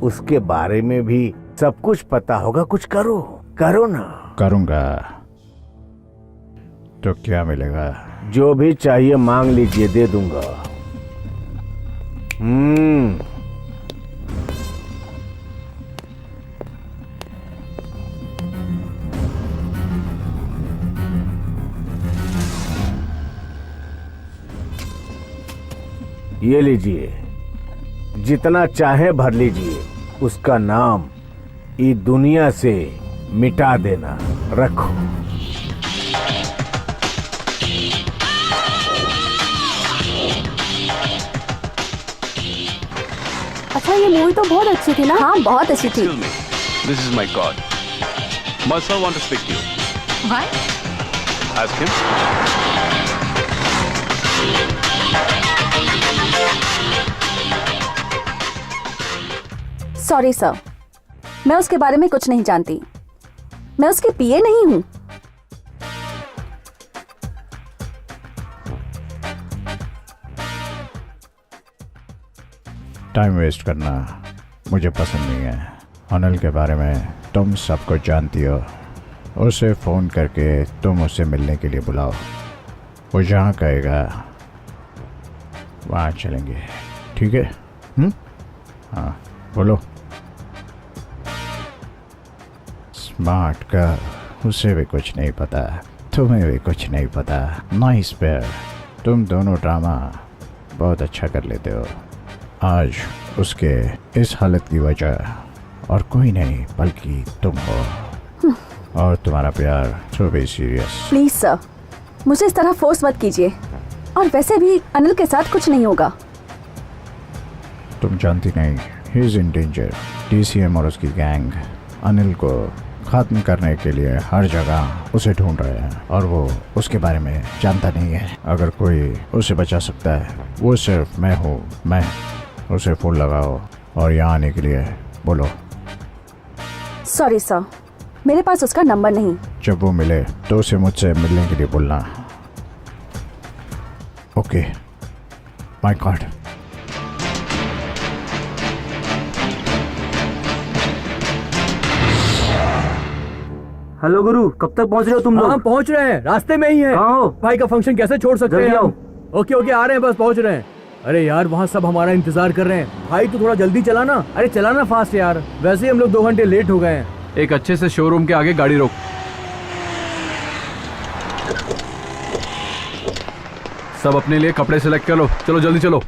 उसके बारे में भी सब कुछ पता होगा। कुछ करो, करो ना। करूंगा तो क्या मिलेगा? जो भी चाहिए मांग लीजिए, दे दूंगा। ये लीजिए, जितना चाहे भर लीजिए। उसका नाम इस दुनिया से मिटा देना। रखो। अच्छा, ये मूवी तो बहुत अच्छी थी ना? हाँ, बहुत अच्छी थी। This is my God. Marcel want to speak to you. Why? Ask him. Sorry sir, मैं उसके बारे में कुछ नहीं जानती। मैं उसकी पीए नहीं हूँ। टाइम वेस्ट करना मुझे पसंद नहीं है। अनिल के बारे में तुम सब कुछ जानती हो। उसे फ़ोन करके तुम उससे मिलने के लिए बुलाओ। वो जहाँ कहेगा वहाँ चलेंगे, ठीक है? हाँ, बोलो। स्मार्ट का उसे भी कुछ नहीं पता, तुम्हें भी कुछ नहीं पता। Nice pair. तुम दोनों ड्रामा बहुत अच्छा कर लेते हो। आज उसके इस हालत की वजह और कोई नहीं बल्कि तुम हो, और तुम्हारा प्यार तो भी सीरियस। प्लीज सर, मुझे इस तरह फोर्स मत कीजिए। और वैसे भी अनिल के साथ कुछ नहीं होगा। तुम जानती नहीं, he is in danger. DCM और उसकी गैंग अनिल को खत्म करने के लिए हर जगह उसे ढूंढ रहे हैं, और वो उसके बारे में जानता नहीं है। अगर कोई उसे बचा सकता है वो सिर्फ मैं हूँ। मैं उसे फोन लगाओ और यहाँ आने के लिए बोलो। सॉरी सर, मेरे पास उसका नंबर नहीं। जब वो मिले तो उसे मुझसे मिलने के लिए बोलना। Okay, my God. हेलो गुरु, कब तक पहुंच रहे हो तुम लोग? हाँ, पहुंच रहे हैं, रास्ते में ही हैं। कहाँ हो? भाई का फंक्शन कैसे छोड़ सकते हैं हम? ओके ओके, आ रहे हैं, बस पहुंच रहे हैं। अरे यार, वहाँ सब हमारा इंतजार कर रहे हैं। भाई तू थोड़ा जल्दी चलाना। अरे चलाना फास्ट यार, वैसे ही हम लोग 2 घंटे लेट हो गए हैं। एक अच्छे से शोरूम के आगे गाड़ी रोक। सब अपने लिए कपड़े सिलेक्ट कर लो। चलो जल्दी चलो।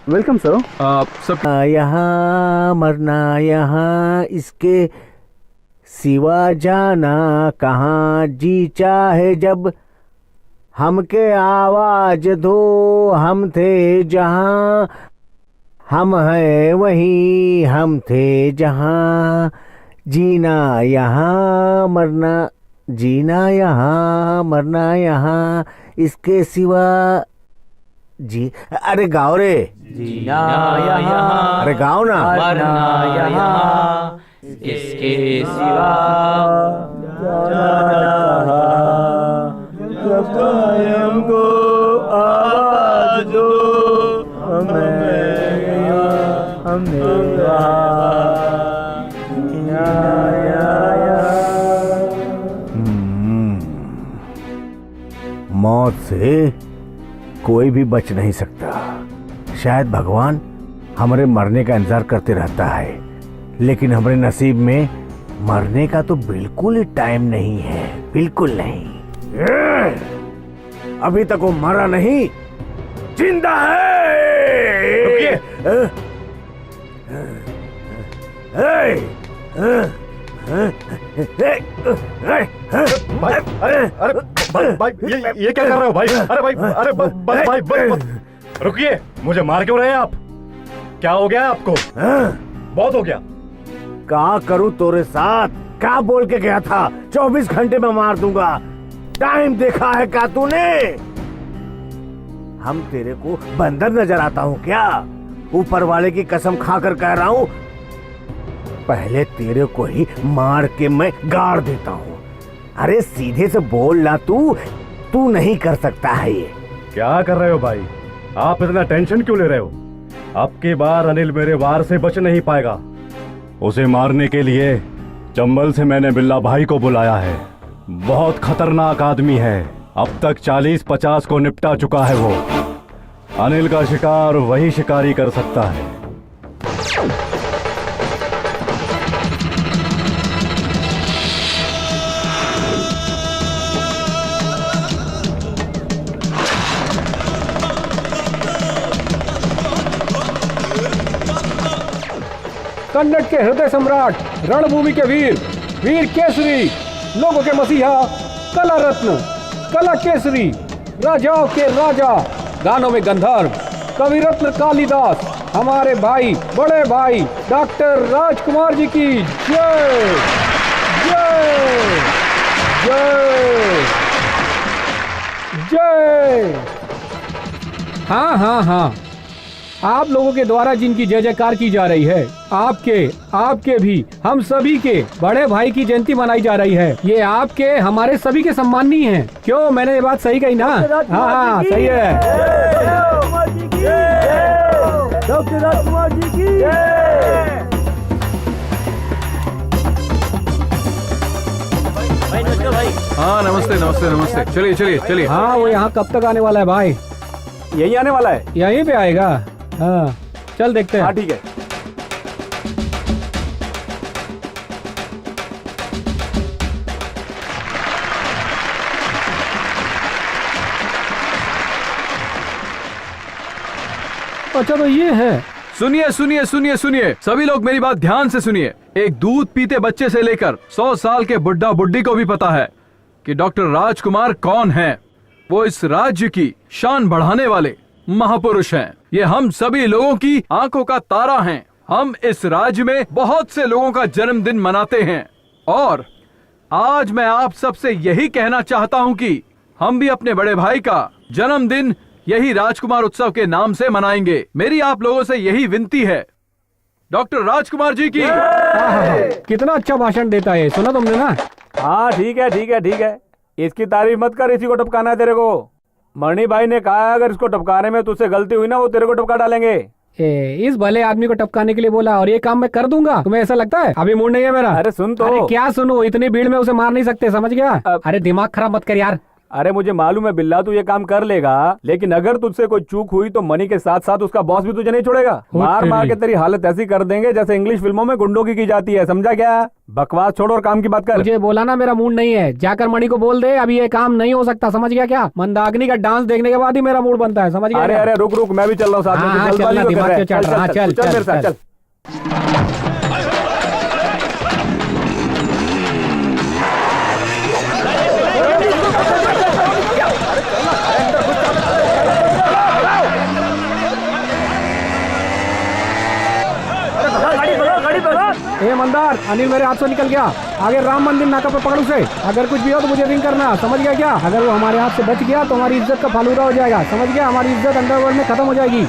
Welcome sir. सब यहाँ मरना यहाँ, इसके सिवा जाना कहाँ। जी चाहे जब हमके आवाज दो, हम थे जहाँ, हम हैं वहीं, हम थे जहाँ। जीना यहाँ मरना, जीना यहाँ मरना यहाँ, इसके सिवा जी। अरे गाओ रे। जीना यहाँ, अरे गाओ ना। मरना यहाँ, इसके सिवा हमको आवाज दो, मौत से कोई भी बच नहीं सकता। शायद भगवान हमारे मरने का इंतजार करते रहता है, लेकिन हमारे नसीब में मरने का तो बिल्कुल ही टाइम नहीं है, बिल्कुल नहीं। अभी तक वो मरा नहीं, जिंदा है। रुकिए। भाई, ये क्या कर रहे हो भाई? अरे भाई, अरे बस भाई, बस रुकिए। मुझे मार क्यों रहे हैं आप? क्या हो गया आपको? बहुत हो गया। क्या करूं तोरे साथ? क्या बोल के गया था? 24 घंटे में मार दूंगा। टाइम देखा है क्या तूने? हम तेरे को बंदर नजर आता हूँ क्या? ऊपर वाले की कसम खाकर कह रहा हूँ, पहले तेरे को ही मार के मैं गाड़ देता हूँ। अरे सीधे से बोल ना, तू नहीं कर सकता है ये। क्या कर रहे हो भाई? आप इतना टेंशन क्यों ले रहे हो? अब की बार अनिल मेरे वार से बच नहीं पाएगा। उसे मारने के लिए चंबल से मैंने बिल्ला भाई को बुलाया है। बहुत खतरनाक आदमी है। अब तक 40-50 को निपटा चुका है वो। अनिल का शिकार वही शिकारी कर सकता है। कन्नड़ के हृदय सम्राट, रणभूमि के वीर, वीर केसरी, लोगों के मसीहा, कला रत्न, कला केसरी, राजाओं के राजा, गानों में गंधर्व, कवि रत्न कालिदास, हमारे भाई, बड़े भाई डॉक्टर राजकुमार जी की जय जय जय जय। हाँ हाँ हाँ, आप लोगों के द्वारा जिनकी जय जयकार की जा रही है, आपके भी, हम सभी के बड़े भाई की जयंती मनाई जा रही है। ये आपके हमारे सभी के सम्माननीय हैं। क्यों, मैंने ये बात सही कही ना? हाँ हाँ सही है। डॉक्टर राजकुमार जी की हाँ नमस्ते नमस्ते नमस्ते। चलिए चलिए चलिए। हाँ वो यहाँ कब तक आने वाला है भाई? यही आने वाला है। यहीं पे आएगा? हाँ चल देखते हैं। हाँ ठीक है। अच्छा तो ये है। सुनिए सुनिए सुनिए सुनिए, सभी लोग मेरी बात ध्यान से सुनिए। एक दूध पीते बच्चे से लेकर 100 साल के बुढ़ा बुड्ढी को भी पता है कि डॉक्टर राजकुमार कौन है। वो इस राज्य की शान बढ़ाने वाले महापुरुष हैं। ये हम सभी लोगों की आंखों का तारा हैं। हम इस राज्य में बहुत से लोगों का जन्मदिन मनाते हैं और आज मैं आप सबसे यही कहना चाहता हूं कि हम भी अपने बड़े भाई का जन्मदिन यही राजकुमार उत्सव के नाम से मनाएंगे। मेरी आप लोगों से यही विनती है। डॉक्टर राजकुमार जी की। कितना अच्छा भाषण देता है, सुना तुमने ना? हाँ ठीक है ठीक है ठीक है, इसकी तारीफ मत कर, इसी को टपकाना है तेरे को। मणि भाई ने कहा अगर इसको टपकाने में तुझसे गलती हुई ना, वो तेरे को टपका डालेंगे। इस भले आदमी को टपकाने के लिए बोला और ये काम मैं कर दूंगा। तुम्हें ऐसा लगता है? अभी मूड नहीं है मेरा। अरे सुन तो। अरे क्या सुनो, इतनी भीड़ में उसे मार नहीं सकते, समझ गया? अरे दिमाग खराब मत कर यार। अरे मुझे मालूम है बिल्ला तू ये काम कर लेगा, लेकिन अगर तुझसे कोई चूक हुई तो मणि के साथ साथ उसका बॉस भी तुझे नहीं छोड़ेगा। मार मार के तेरी हालत ऐसी कर देंगे जैसे इंग्लिश फिल्मों में गुंडों की जाती है, समझा क्या? बकवास छोड़ और काम की बात कर। मुझे बोला ना मेरा मूड नहीं है, जाकर मणि को बोल दे अभी ये काम नहीं हो सकता, समझ गया क्या? मंदाकिनी का डांस देखने के बाद ही मेरा मूड बनता है, समझ गया? अरे अरे रुक रुक, मैं भी चल रहा हूँ साथ में। चल मेरे साथ चल। ए मंदार, अनिल मेरे हाथ से निकल गया। आगे राम मंदिर नाका पर पकड़ उसे। अगर कुछ भी हो तो मुझे रिंग करना, समझ गया क्या? अगर वो हमारे हाथ से बच गया तो हमारी इज्जत का फालूदा हो जाएगा, समझ गया? हमारी इज्जत अंडरवर्ल्ड में खत्म हो जाएगी।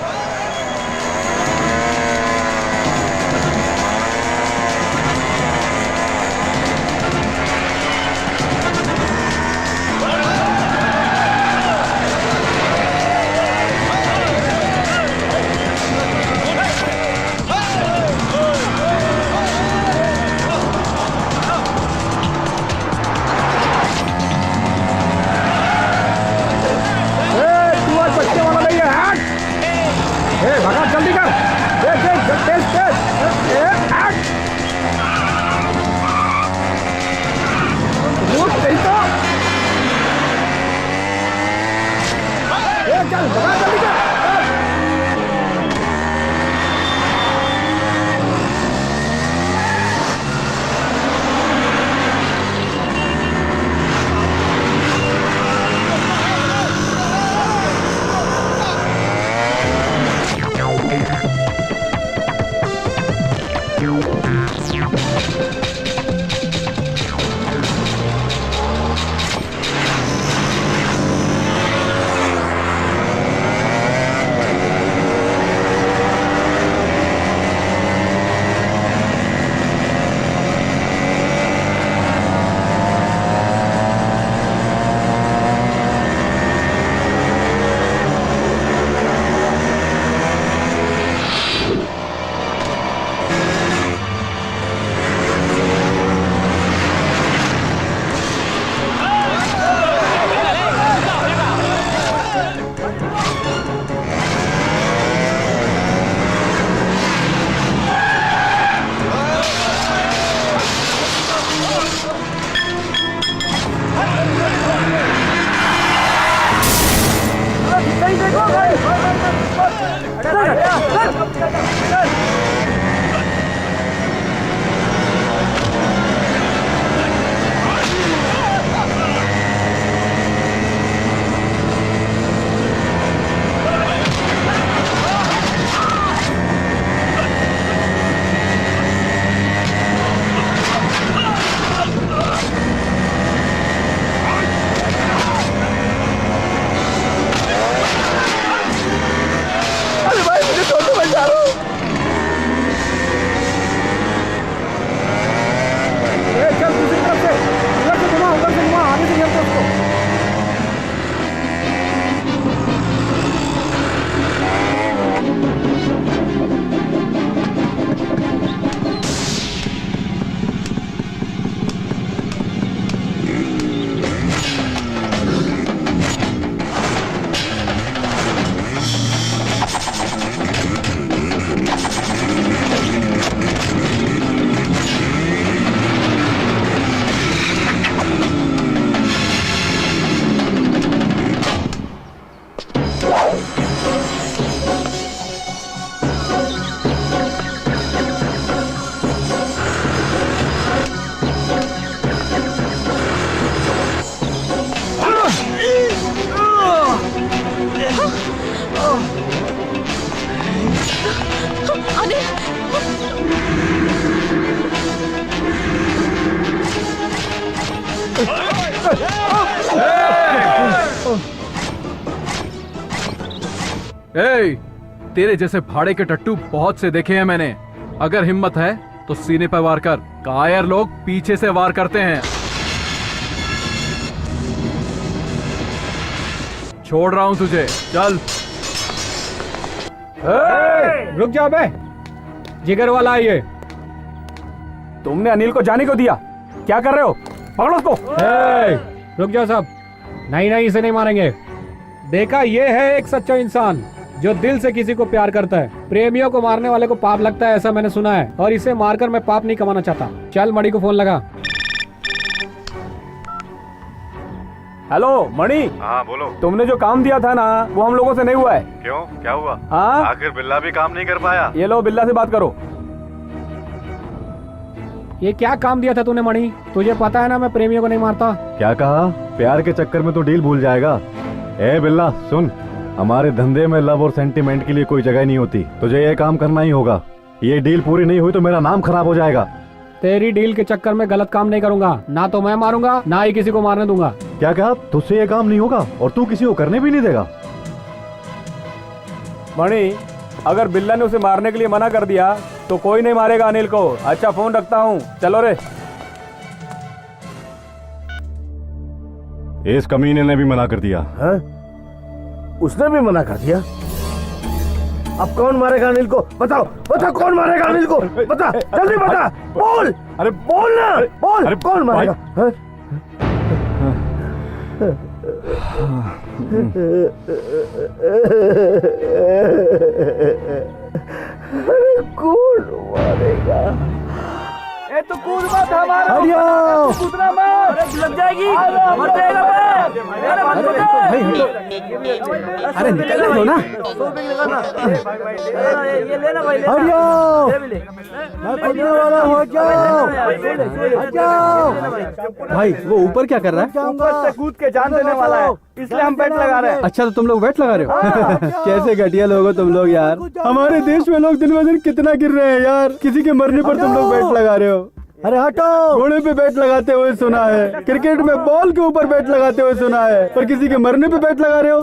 भगा जल्दी कर। देख देख तेज तेज। रुक नहीं तो। चल भगा जल्दी कर। ए, तेरे जैसे भाड़े के टट्टू बहुत से देखे हैं मैंने। अगर हिम्मत है तो सीने पर वार कर। कायर लोग पीछे से वार करते हैं। छोड़ रहा हूं तुझे, चल। रुक जा बे, जिगर वाला है ये। तुमने अनिल को जाने को दिया, क्या कर रहे हो? पकड़ो उसको। रुक जाओ सब, नहीं नहीं इसे नहीं मारेंगे। देखा, ये है एक सच्चा इंसान जो दिल से किसी को प्यार करता है। प्रेमियों को मारने वाले को पाप लगता है, ऐसा मैंने सुना है, और इसे मारकर मैं पाप नहीं कमाना चाहता। चल मणि को फोन लगा। हेलो मणि। हाँ बोलो। तुमने जो काम दिया था ना, वो हम लोगों से नहीं हुआ है। क्यों, क्या हुआ? हाँ, आखिर बिल्ला भी काम नहीं कर पाया। ये लो, बिल्ला से बात करो। ये क्या काम दिया था तूने मणि? तुझे पता है ना मैं प्रेमियों को नहीं मारता। क्या कहा? प्यार के चक्कर में तो डील भूल जाएगा। ए बिल्ला सुन, हमारे धंधे में लव और सेंटिमेंट के लिए कोई जगह नहीं होती। तुझे ये काम करना ही होगा। ये डील पूरी नहीं हुई तो मेरा नाम खराब हो जाएगा। तेरी डील के चक्कर में गलत काम नहीं करूंगा। ना तो मैं मारूंगा, ना ही किसी को मारने दूंगा। क्या कहा? तुझसे ये काम नहीं होगा और तू किसी को करने भी नहीं देगा? मणि, अगर बिल्ला ने उसे मारने के लिए मना कर दिया तो कोई नहीं मारेगा अनिल को। अच्छा, फोन रखता हूँ, चलो रे। इस कमीने ने भी मना कर दिया। हाँ? उसने भी मना कर दिया? अब कौन मारेगा अनिल को? बताओ बताओ, कौन मारेगा अनिल को? बता, जल्दी बता, बोल। अरे बोल ना, बोल। अरे कौन मारेगा? हाँ? अरे कौन मारेगा? ए तो कूद मत हमारा। हरिओ, कूदना मत, लग जाएगी, मर जाएगा अरे निकलने दो ना। ये लेना भाई, हरिओ, मैं कूदने वाला हो जाओ, भाई वो ऊपर क्या कर रहा है? ऊपर से कूद के जान देने वाला है, इसलिए हम बैट लगा रहे हैं। अच्छा, तो तुम लोग बैट लगा रहे हो? कैसे घटिया लोग हो तुम लोग यार। हमारे देश में लोग दिन ब दिन कितना गिर रहे हैं यार। किसी के मरने पर तुम लोग बैट लगा रहे हो। अरे हटो। घोड़े पे बैट लगाते हुए सुना है, क्रिकेट में बॉल के ऊपर बैट लगाते हुए सुना है, पर किसी के मरने पे बैट लगा रहे हो।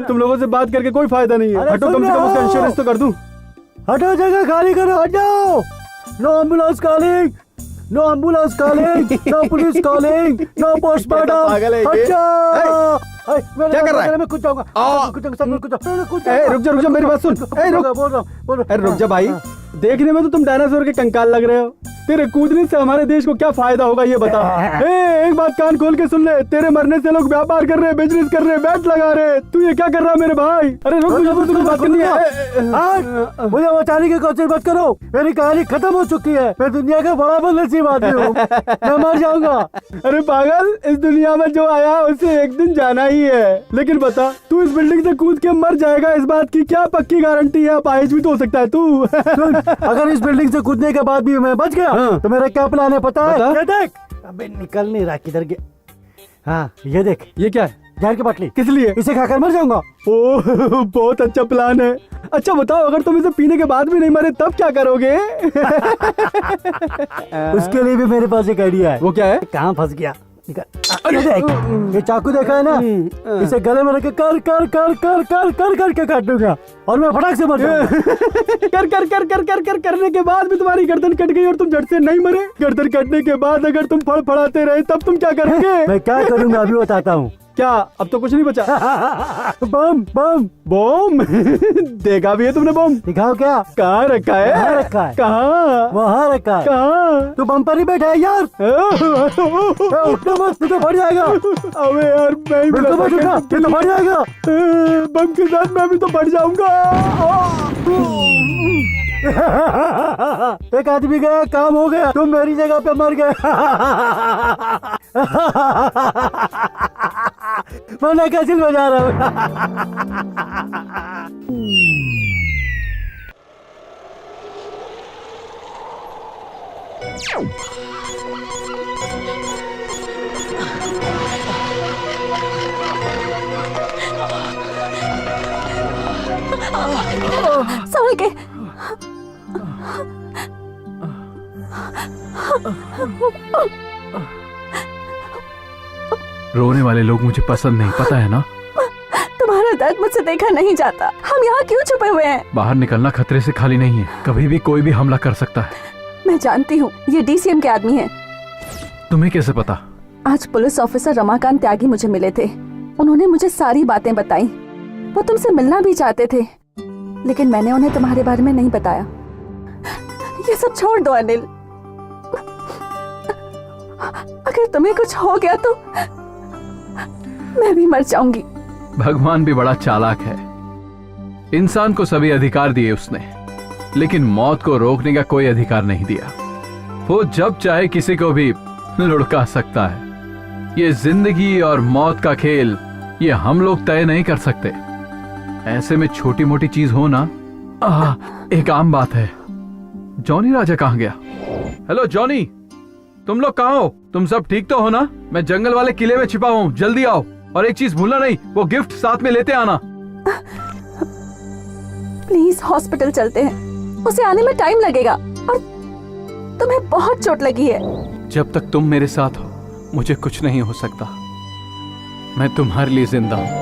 तुम लोगों से बात करके कोई फायदा नहीं है। हटो, कम से कम उसका इंश्योरेंस तो कर दूं। हटो, जगह खाली करो, हटो। No ambulance calling, no ambulance calling, no police calling, no postmortem. हटो। क्या कर रहा है? मैं कुछ जाऊंगा, रुक जा मेरी बात सुन। बोल। अरे रुक जा भाई, देखने में तो तुम डायनासोर के कंकाल लग रहे हो। तेरे कूदने से हमारे देश को क्या फायदा होगा ये बता। एक बात कान खोल के सुन ले, तेरे मरने से लोग व्यापार कर रहे हैं, बिजनेस कर रहे हैं, बैट लगा रहे हैं। तू ये क्या कर रहा है मेरे भाई? अरे रुक, मुझे तो बात करनी है। मुझे बचाने की कोशिश मत करो, मेरी कहानी खत्म हो चुकी है। मैं दुनिया का बड़ा बदनसीब आदमी हूँ, मैं मर जाऊंगा। अरे पागल, इस दुनिया में जो आया उसे एक दिन जाना ही है। लेकिन बता, तू इस बिल्डिंग से कूद के मर जाएगा, इस बात की क्या पक्की गारंटी है? अपाहिज भी तो हो सकता है तू। अगर इस बिल्डिंग से कूदने के बाद भी मैं बच गया तो मेरा क्या प्लान है पता है? ये देख, अबे निकल नहीं रहा, किधर गया? हाँ ये देख, ये क्या है? जहर की बाटली। किस लिए? इसे खाकर मर जाऊंगा। ओह, बहुत अच्छा प्लान है। अच्छा बताओ, अगर तुम इसे पीने के बाद भी नहीं मरे तब क्या करोगे? उसके लिए भी मेरे पास एक आइडिया है। वो क्या है? कहाँ फंस गया? ये देख, ये चाकू देखा है ना, इसे गले में रख के कर कर कर कर कर कर करके काट दूंगा और मैं फटाक से मर जाऊंगा। कर कर कर कर कर कर करने के बाद भी तुम्हारी गर्दन कट गई और तुम झट से नहीं मरे। गर्दन कटने के बाद अगर तुम फड़फड़ाते रहे तब तुम क्या करोगे? मैं क्या करूंगा अभी बताता हूँ। क्या? अब तो कुछ नहीं बचा। बम बम बम। देखा भी है तुमने बम? दिखाओ क्या? कहाँ रखा है? कहाँ रखा है? कहाँ? वहाँ रखा है। कहाँ? तू बम पर ही बैठा है यार। उठना मत, तू तो फट जाएगा। अबे यार, मैं ही तो फट जाएगा। बम के साथ मैं भी तो फट जाऊंगा। एक आदमी गया, काम हो गया, तुम मेरी जगह पे मर गए। मैं कैसे बजा रहा हूँ। संभल के। रोने वाले लोग मुझे पसंद नहीं, पता है ना? तुम्हारा दर्द मुझसे देखा नहीं जाता। हम यहाँ क्यों छुपे हुए हैं? बाहर निकलना खतरे से खाली नहीं है, कभी भी कोई भी हमला कर सकता है। मैं जानती हूँ ये DCM के आदमी हैं। तुम्हें कैसे पता? आज पुलिस ऑफिसर रमाकांत त्यागी मुझे मिले थे। उन्होंने मुझे सारी बातें बताई। वो तुमसे मिलना भी चाहते थे, लेकिन मैंने उन्हें तुम्हारे बारे में नहीं बताया। ये सब छोड़ दो अनिल। अगर तुम्हें कुछ हो गया तो मैं भी मर जाऊंगी। भगवान भी बड़ा चालाक है। इंसान को सभी अधिकार दिए उसने, लेकिन मौत को रोकने का कोई अधिकार नहीं दिया। वो जब चाहे किसी को भी लुढ़का सकता है। ये जिंदगी और मौत का खेल ये हम लोग तय नहीं कर सकते। ऐसे में छोटी मोटी चीज हो ना, एक आम बात है। जॉनी राजा कहाँ गया? हेलो जॉनी, तुम लोग कहाँ हो? तुम सब ठीक तो हो ना? मैं जंगल वाले किले में छिपा हूँ, जल्दी आओ। और एक चीज भूलना नहीं, वो गिफ्ट साथ में लेते आना। प्लीज हॉस्पिटल चलते हैं, उसे आने में टाइम लगेगा और तुम्हें बहुत चोट लगी है। जब तक तुम मेरे साथ हो मुझे कुछ नहीं हो सकता। मैं तुम्हारे लिए जिंदा हूं।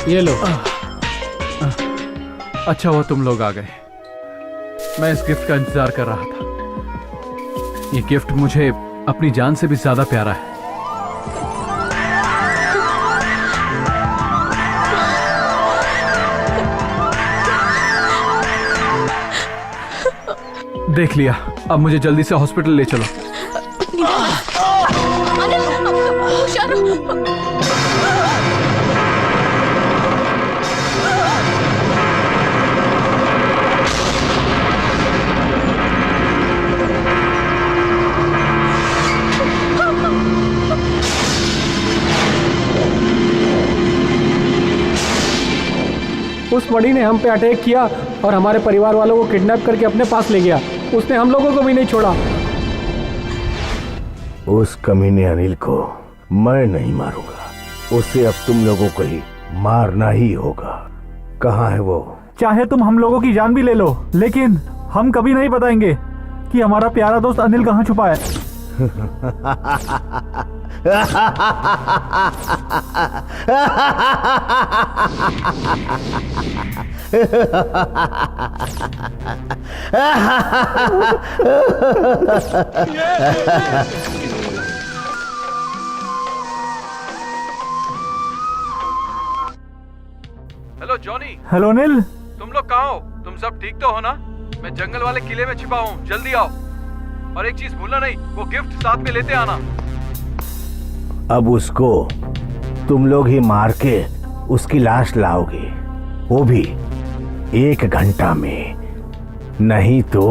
ये लो। अच्छा हुआ तुम लोग आ गए। मैं इस गिफ्ट का इंतजार कर रहा था। ये गिफ्ट मुझे अपनी जान से भी ज्यादा प्यारा है। देख लिया, अब मुझे जल्दी से हॉस्पिटल ले चलो। उस मणि ने हम पे अटैक किया और हमारे परिवार वालों को किडनैप करके अपने पास ले गया। उसने हम लोगों को भी नहीं छोड़ा। उस कमीने अनिल को मैं नहीं मारूंगा, उसे अब तुम लोगों को ही मारना ही होगा। कहाँ है वो? चाहे तुम हम लोगों की जान भी ले लो, लेकिन हम कभी नहीं बताएंगे कि हमारा प्यारा दोस्त अनिल कहाँ छुपा है। Hello Johnny. हेलो अनिल। तुम लोग कहाँ हो? तुम सब ठीक तो हो ना? मैं जंगल वाले किले में छिपा हूँ, जल्दी आओ। और एक चीज भूलना नहीं, वो गिफ्ट साथ में लेते आना। अब उसको तुम लोग ही मार के उसकी लाश लाओगे, वो भी 1 घंटा में। नहीं तो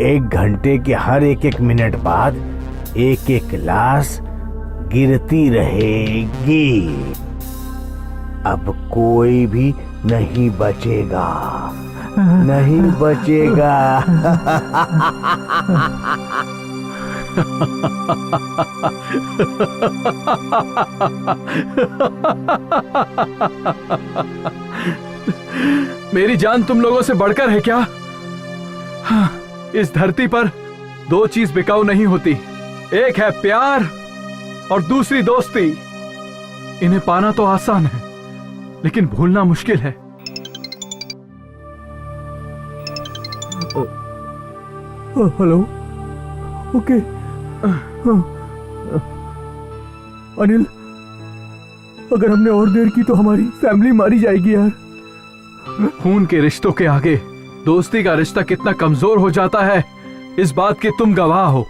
1 घंटे के हर 1-1 मिनट बाद 1-1 लाश गिरती रहेगी। अब कोई भी नहीं बचेगा, नहीं बचेगा। मेरी जान तुम लोगों से बढ़कर है क्या? इस धरती पर 2 चीज बिकाऊ नहीं होती, एक है प्यार और दूसरी दोस्ती। इन्हें पाना तो आसान है, लेकिन भूलना मुश्किल है। हेलो। ओके। अनिल, अगर हमने और देर की तो हमारी फैमिली मारी जाएगी यार। खून के रिश्तों के आगे दोस्ती का रिश्ता कितना कमजोर हो जाता है, इस बात के तुम गवाह हो।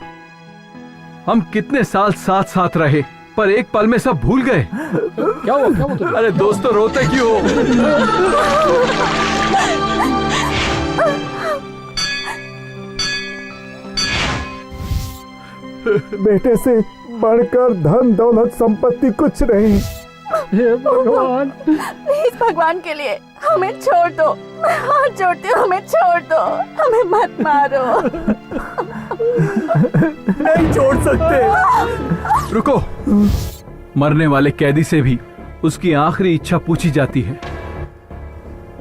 हम कितने साल साथ साथ रहे, पर एक पल में सब भूल गए। क्या हुआ? अरे दोस्तों, रोते क्यों हो? बेटे से बढ़कर धन दौलत संपत्ति कुछ नहीं। हे भगवान, प्लीज भगवान के लिए हमें छोड़ दो। मैं हाथ जोड़ती हूँ, हमें छोड़ दो, हमें मत मारो। नहीं छोड़ सकते। रुको। मरने वाले कैदी से भी उसकी आखिरी इच्छा पूछी जाती है।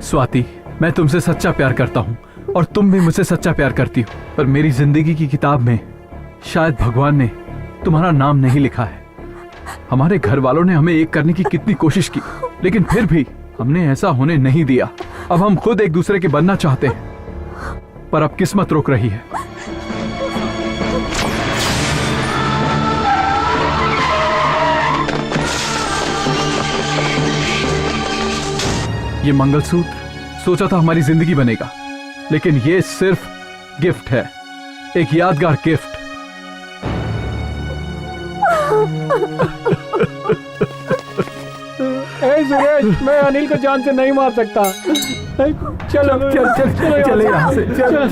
स्वाति, मैं तुमसे सच्चा प्यार करता हूँ और तुम भी मुझसे सच्चा प्यार करती हो, पर मेरी जिंदगी की किताब में शायद भगवान ने तुम्हारा नाम नहीं लिखा है। हमारे घर वालों ने हमें एक करने की कितनी कोशिश की, लेकिन फिर भी हमने ऐसा होने नहीं दिया। अब हम खुद एक दूसरे के बनना चाहते हैं, पर अब किस्मत रोक रही है। ये मंगलसूत्र सोचा था हमारी जिंदगी बनेगा, लेकिन ये सिर्फ गिफ्ट है, एक यादगार गिफ्ट। सुरेश, मैं अनिल को जान से नहीं मार सकता। चलो चलो यहाँ से, चलो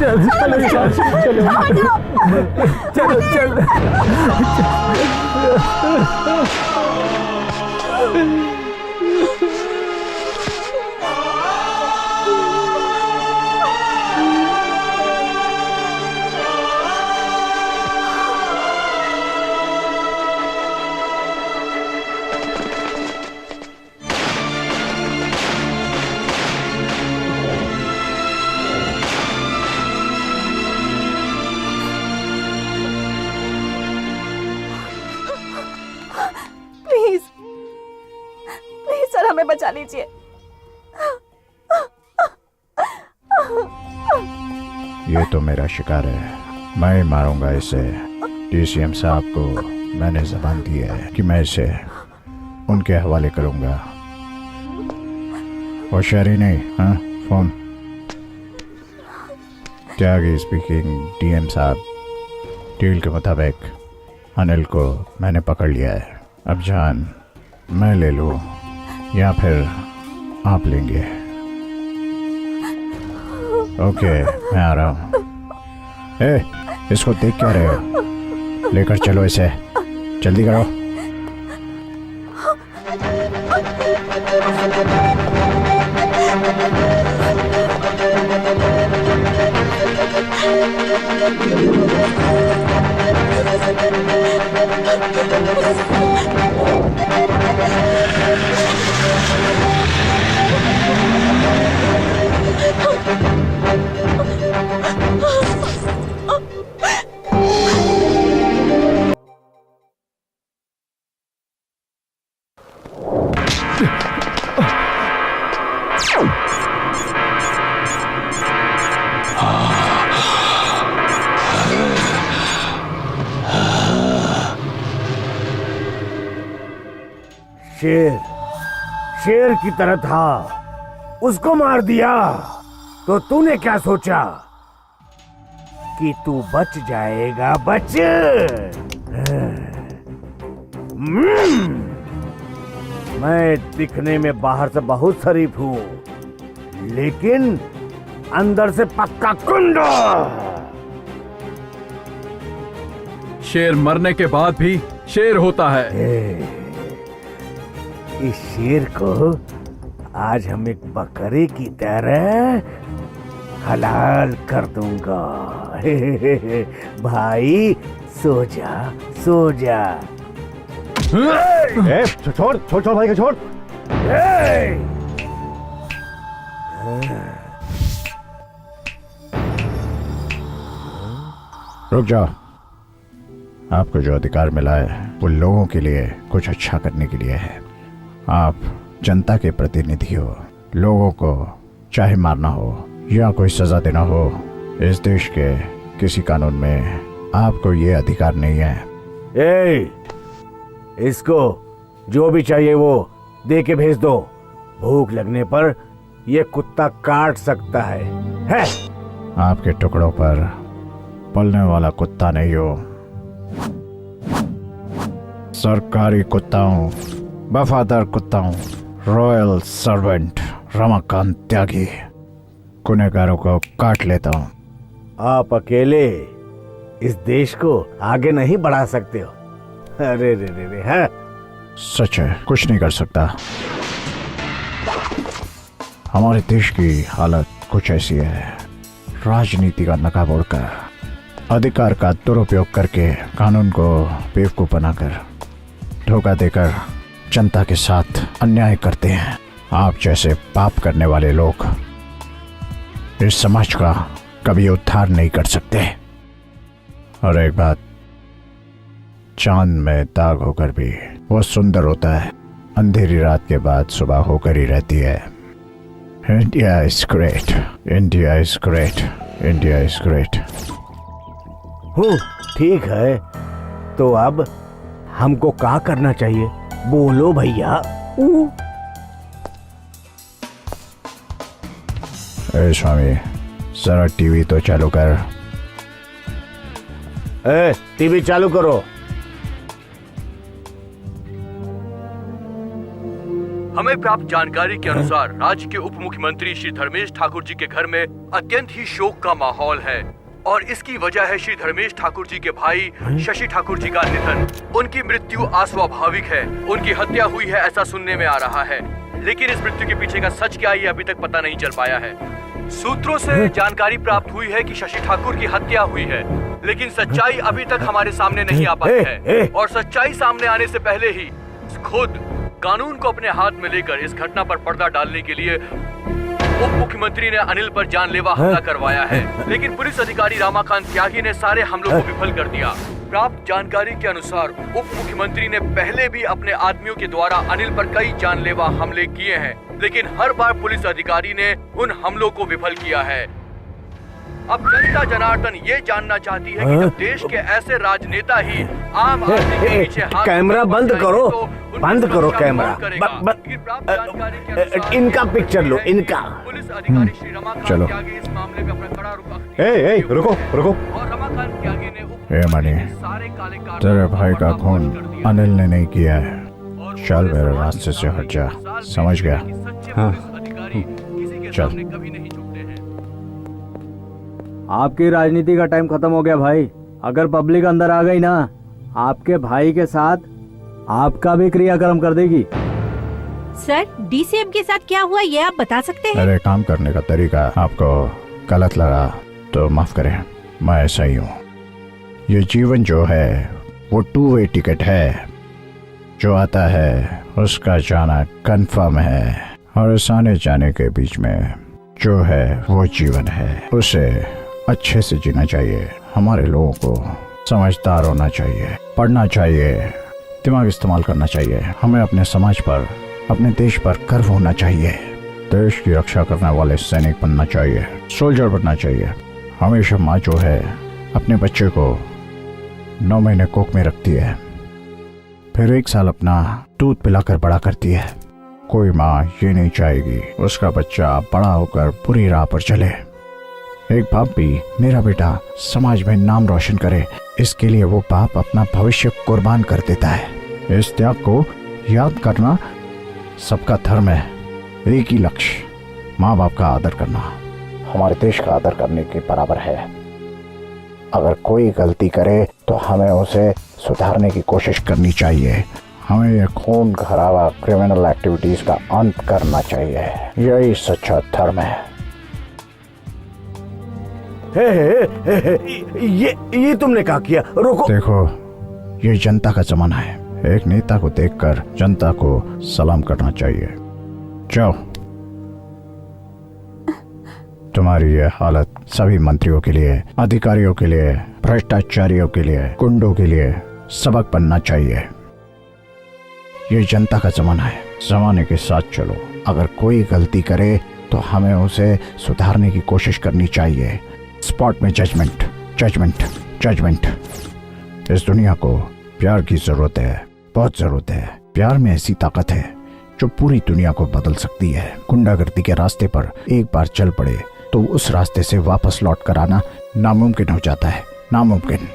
सर हमें बचा लीजिए। ये तो मेरा शिकार है, मैं ही मारूंगा इसे। डीसीएम साहब को मैंने जबान दी है कि मैं इसे उनके हवाले करूंगा। होशियारी नहीं, हाँ? फोन। त्यागी स्पीकिंग। डीएम साहब, डील के मुताबिक अनिल को मैंने पकड़ लिया है। अब जान मैं ले लूं या फिर आप लेंगे? ओके, मैं आ रहा हूँ। इसको देख क्या रहे हो? लेकर चलो इसे, जल्दी करो। शेर की तरह था, उसको मार दिया तो तूने क्या सोचा कि तू बच जाएगा? बच। मैं दिखने में बाहर से बहुत शरीफ हूँ, लेकिन अंदर से पक्का कुंडा। शेर मरने के बाद भी शेर होता है। इस शेर को आज हम एक बकरे की तरह हलाल कर दूंगा। भाई सो जा, सो जा। छोड़ छोड़ छोड़ भाई को छोड़। रुक जाओ। आपको जो अधिकार मिला है वो लोगों के लिए कुछ अच्छा करने के लिए है। आप जनता के प्रतिनिधि हो। लोगों को चाहे मारना हो या कोई सजा देना हो, इस देश के किसी कानून में आपको ये अधिकार नहीं है। इसको जो भी चाहिए वो दे के भेज दो। भूख लगने पर ये कुत्ता काट सकता है। आपके टुकड़ों पर पलने वाला कुत्ता नहीं हो, सरकारी कुत्ता हूँ, वफादार कुत्ता हूँ, रॉयल सर्वेंट रमाकांत त्यागी। गुनहगारों को काट लेता हूँ। आप अकेले इस देश को आगे नहीं बढ़ा सकते हो। अरे रे रे रे, है सच है, कुछ नहीं कर सकता। हमारे देश की हालत कुछ ऐसी है, राजनीति का नकाब ओढ़कर, अधिकार का दुरुपयोग करके, कानून को बेवकूफ बनाकर, धोखा देकर जनता के साथ अन्याय करते हैं। आप जैसे पाप करने वाले लोग इस समाज का कभी उद्धार नहीं कर सकते। और एक बात, चांद में दाग होकर भी वो सुंदर होता है, अंधेरी रात के बाद सुबह होकर ही रहती है। India is great, India is great, India is great. ठीक है, तो अब हमको क्या करना चाहिए? बोलो भैया। ए स्वामी, जरा टीवी तो चालू कर। टीवी चालू करो। हमें प्राप्त जानकारी के अनुसार राज्य के उप मुख्यमंत्री श्री धर्मेश ठाकुर जी के घर में अत्यंत ही शोक का माहौल है और इसकी वजह है श्री धर्मेश ठाकुर जी के भाई शशि ठाकुर जी का निधन। उनकी मृत्यु अस्वाभाविक है, उनकी हत्या हुई है ऐसा सुनने में आ रहा है, लेकिन इस मृत्यु के पीछे का सच क्या है ये अभी तक पता नहीं चल पाया है। सूत्रों से जानकारी प्राप्त हुई है कि शशि ठाकुर की हत्या हुई है, लेकिन सच्चाई अभी तक हमारे सामने नहीं आ पाई है और सच्चाई सामने आने से पहले ही खुद कानून को अपने हाथ में लेकर इस घटना पर पर्दा डालने के लिए उप मुख्यमंत्री ने अनिल पर जानलेवा हमला करवाया है, लेकिन पुलिस अधिकारी रमाकांत त्यागी ने सारे हमलों को विफल कर दिया। प्राप्त जानकारी के अनुसार उप मुख्यमंत्री ने पहले भी अपने आदमियों के द्वारा अनिल पर कई जानलेवा हमले किए हैं, लेकिन हर बार पुलिस अधिकारी ने उन हमलों को विफल किया है। अब जनता जनार्दन ये जानना चाहती है कि जब देश के ऐसे राजनेता ही आम आदमी के पीछे हाथ कैमरा बंद करो, बंद करो कैमरा। इनका पिक्चर लो, इनका। पुलिस अधिकारी श्री रमाकांत चलो। त्यागी इस मामले में अपना कड़ा रुख रुको रुको। और रमाकांत त्यागी ने ए मणि, तेरे भाई का खून अनिल ने नहीं किया है, चल मेरे रास्ते से हट जा, समझ गया? हाँ। चल। आपकी राजनीति का टाइम खत्म हो गया भाई। अगर पब्लिक अंदर आ गई ना, आपके भाई के साथ आपका भी क्रियाक्रम कर देगी। सर, डीसीएम के साथ क्या हुआ ये आप बता सकते हैं? मेरे काम करने का तरीका आपको गलत लगा तो माफ करें, मैं ऐसा ही हूँ। ये जीवन जो है वो 2 वे टिकट है, जो आता है उसका जाना कंफर्म है और इस आने जाने के बीच में जो है वो जीवन है, उसे अच्छे से जीना चाहिए। हमारे लोगों को समझदार होना चाहिए, पढ़ना चाहिए, दिमाग इस्तेमाल करना चाहिए। हमें अपने समाज पर, अपने देश पर गर्व होना चाहिए। देश की रक्षा करने वाले सैनिक बनना चाहिए, सोल्जर बनना चाहिए। हमेशा माँ जो है अपने बच्चे को 9 महीने कोख में रखती है, फिर 1 साल अपना दूध पिलाकर बड़ा करती है। कोई माँ ये नहीं चाहेगी उसका बच्चा बड़ा होकर बुरी राह पर चले। एक बाप भी मेरा बेटा समाज में नाम रोशन करे, इसके लिए वो बाप अपना भविष्य कुर्बान कर देता है। इस त्याग को याद करना सबका धर्म है। एक ही लक्ष्य, माँ बाप का आदर करना हमारे देश का आदर करने के बराबर है। अगर कोई गलती करे तो हमें उसे सुधारने की कोशिश करनी चाहिए। हमें ये खून खराबा क्रिमिनल एक्टिविटीज का अंत करना चाहिए। यही सच्चा धर्म है। ये तुमने क्या किया? रुको। देखो, ये जनता का जमाना है। एक नेता को देखकर जनता को सलाम करना चाहिए। जाओ। तुम्हारी ये हालत सभी मंत्रियों के लिए, अधिकारियों के लिए, भ्रष्टाचारियों के लिए, गुंडों के लिए सबक बनना चाहिए। ये जनता का जमाना है, जमाने के साथ चलो। अगर कोई गलती करे तो हमें उसे सुधारने की कोशिश करनी चाहिए। स्पॉट में जजमेंट, जजमेंट, जजमेंट। इस दुनिया को प्यार की जरूरत है, बहुत जरूरत है। प्यार में ऐसी ताकत है जो पूरी दुनिया को बदल सकती है। गुंडागर्दी के रास्ते पर एक बार चल पड़े तो उस रास्ते से वापस लौट कर आना नामुमकिन हो जाता है, नामुमकिन।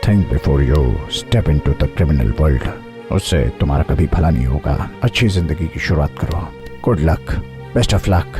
Think before you step into the criminal world. उससे तुम्हारा कभी भला नहीं होगा। अच्छी जिंदगी की शुरुआत करो। Good luck, best of luck.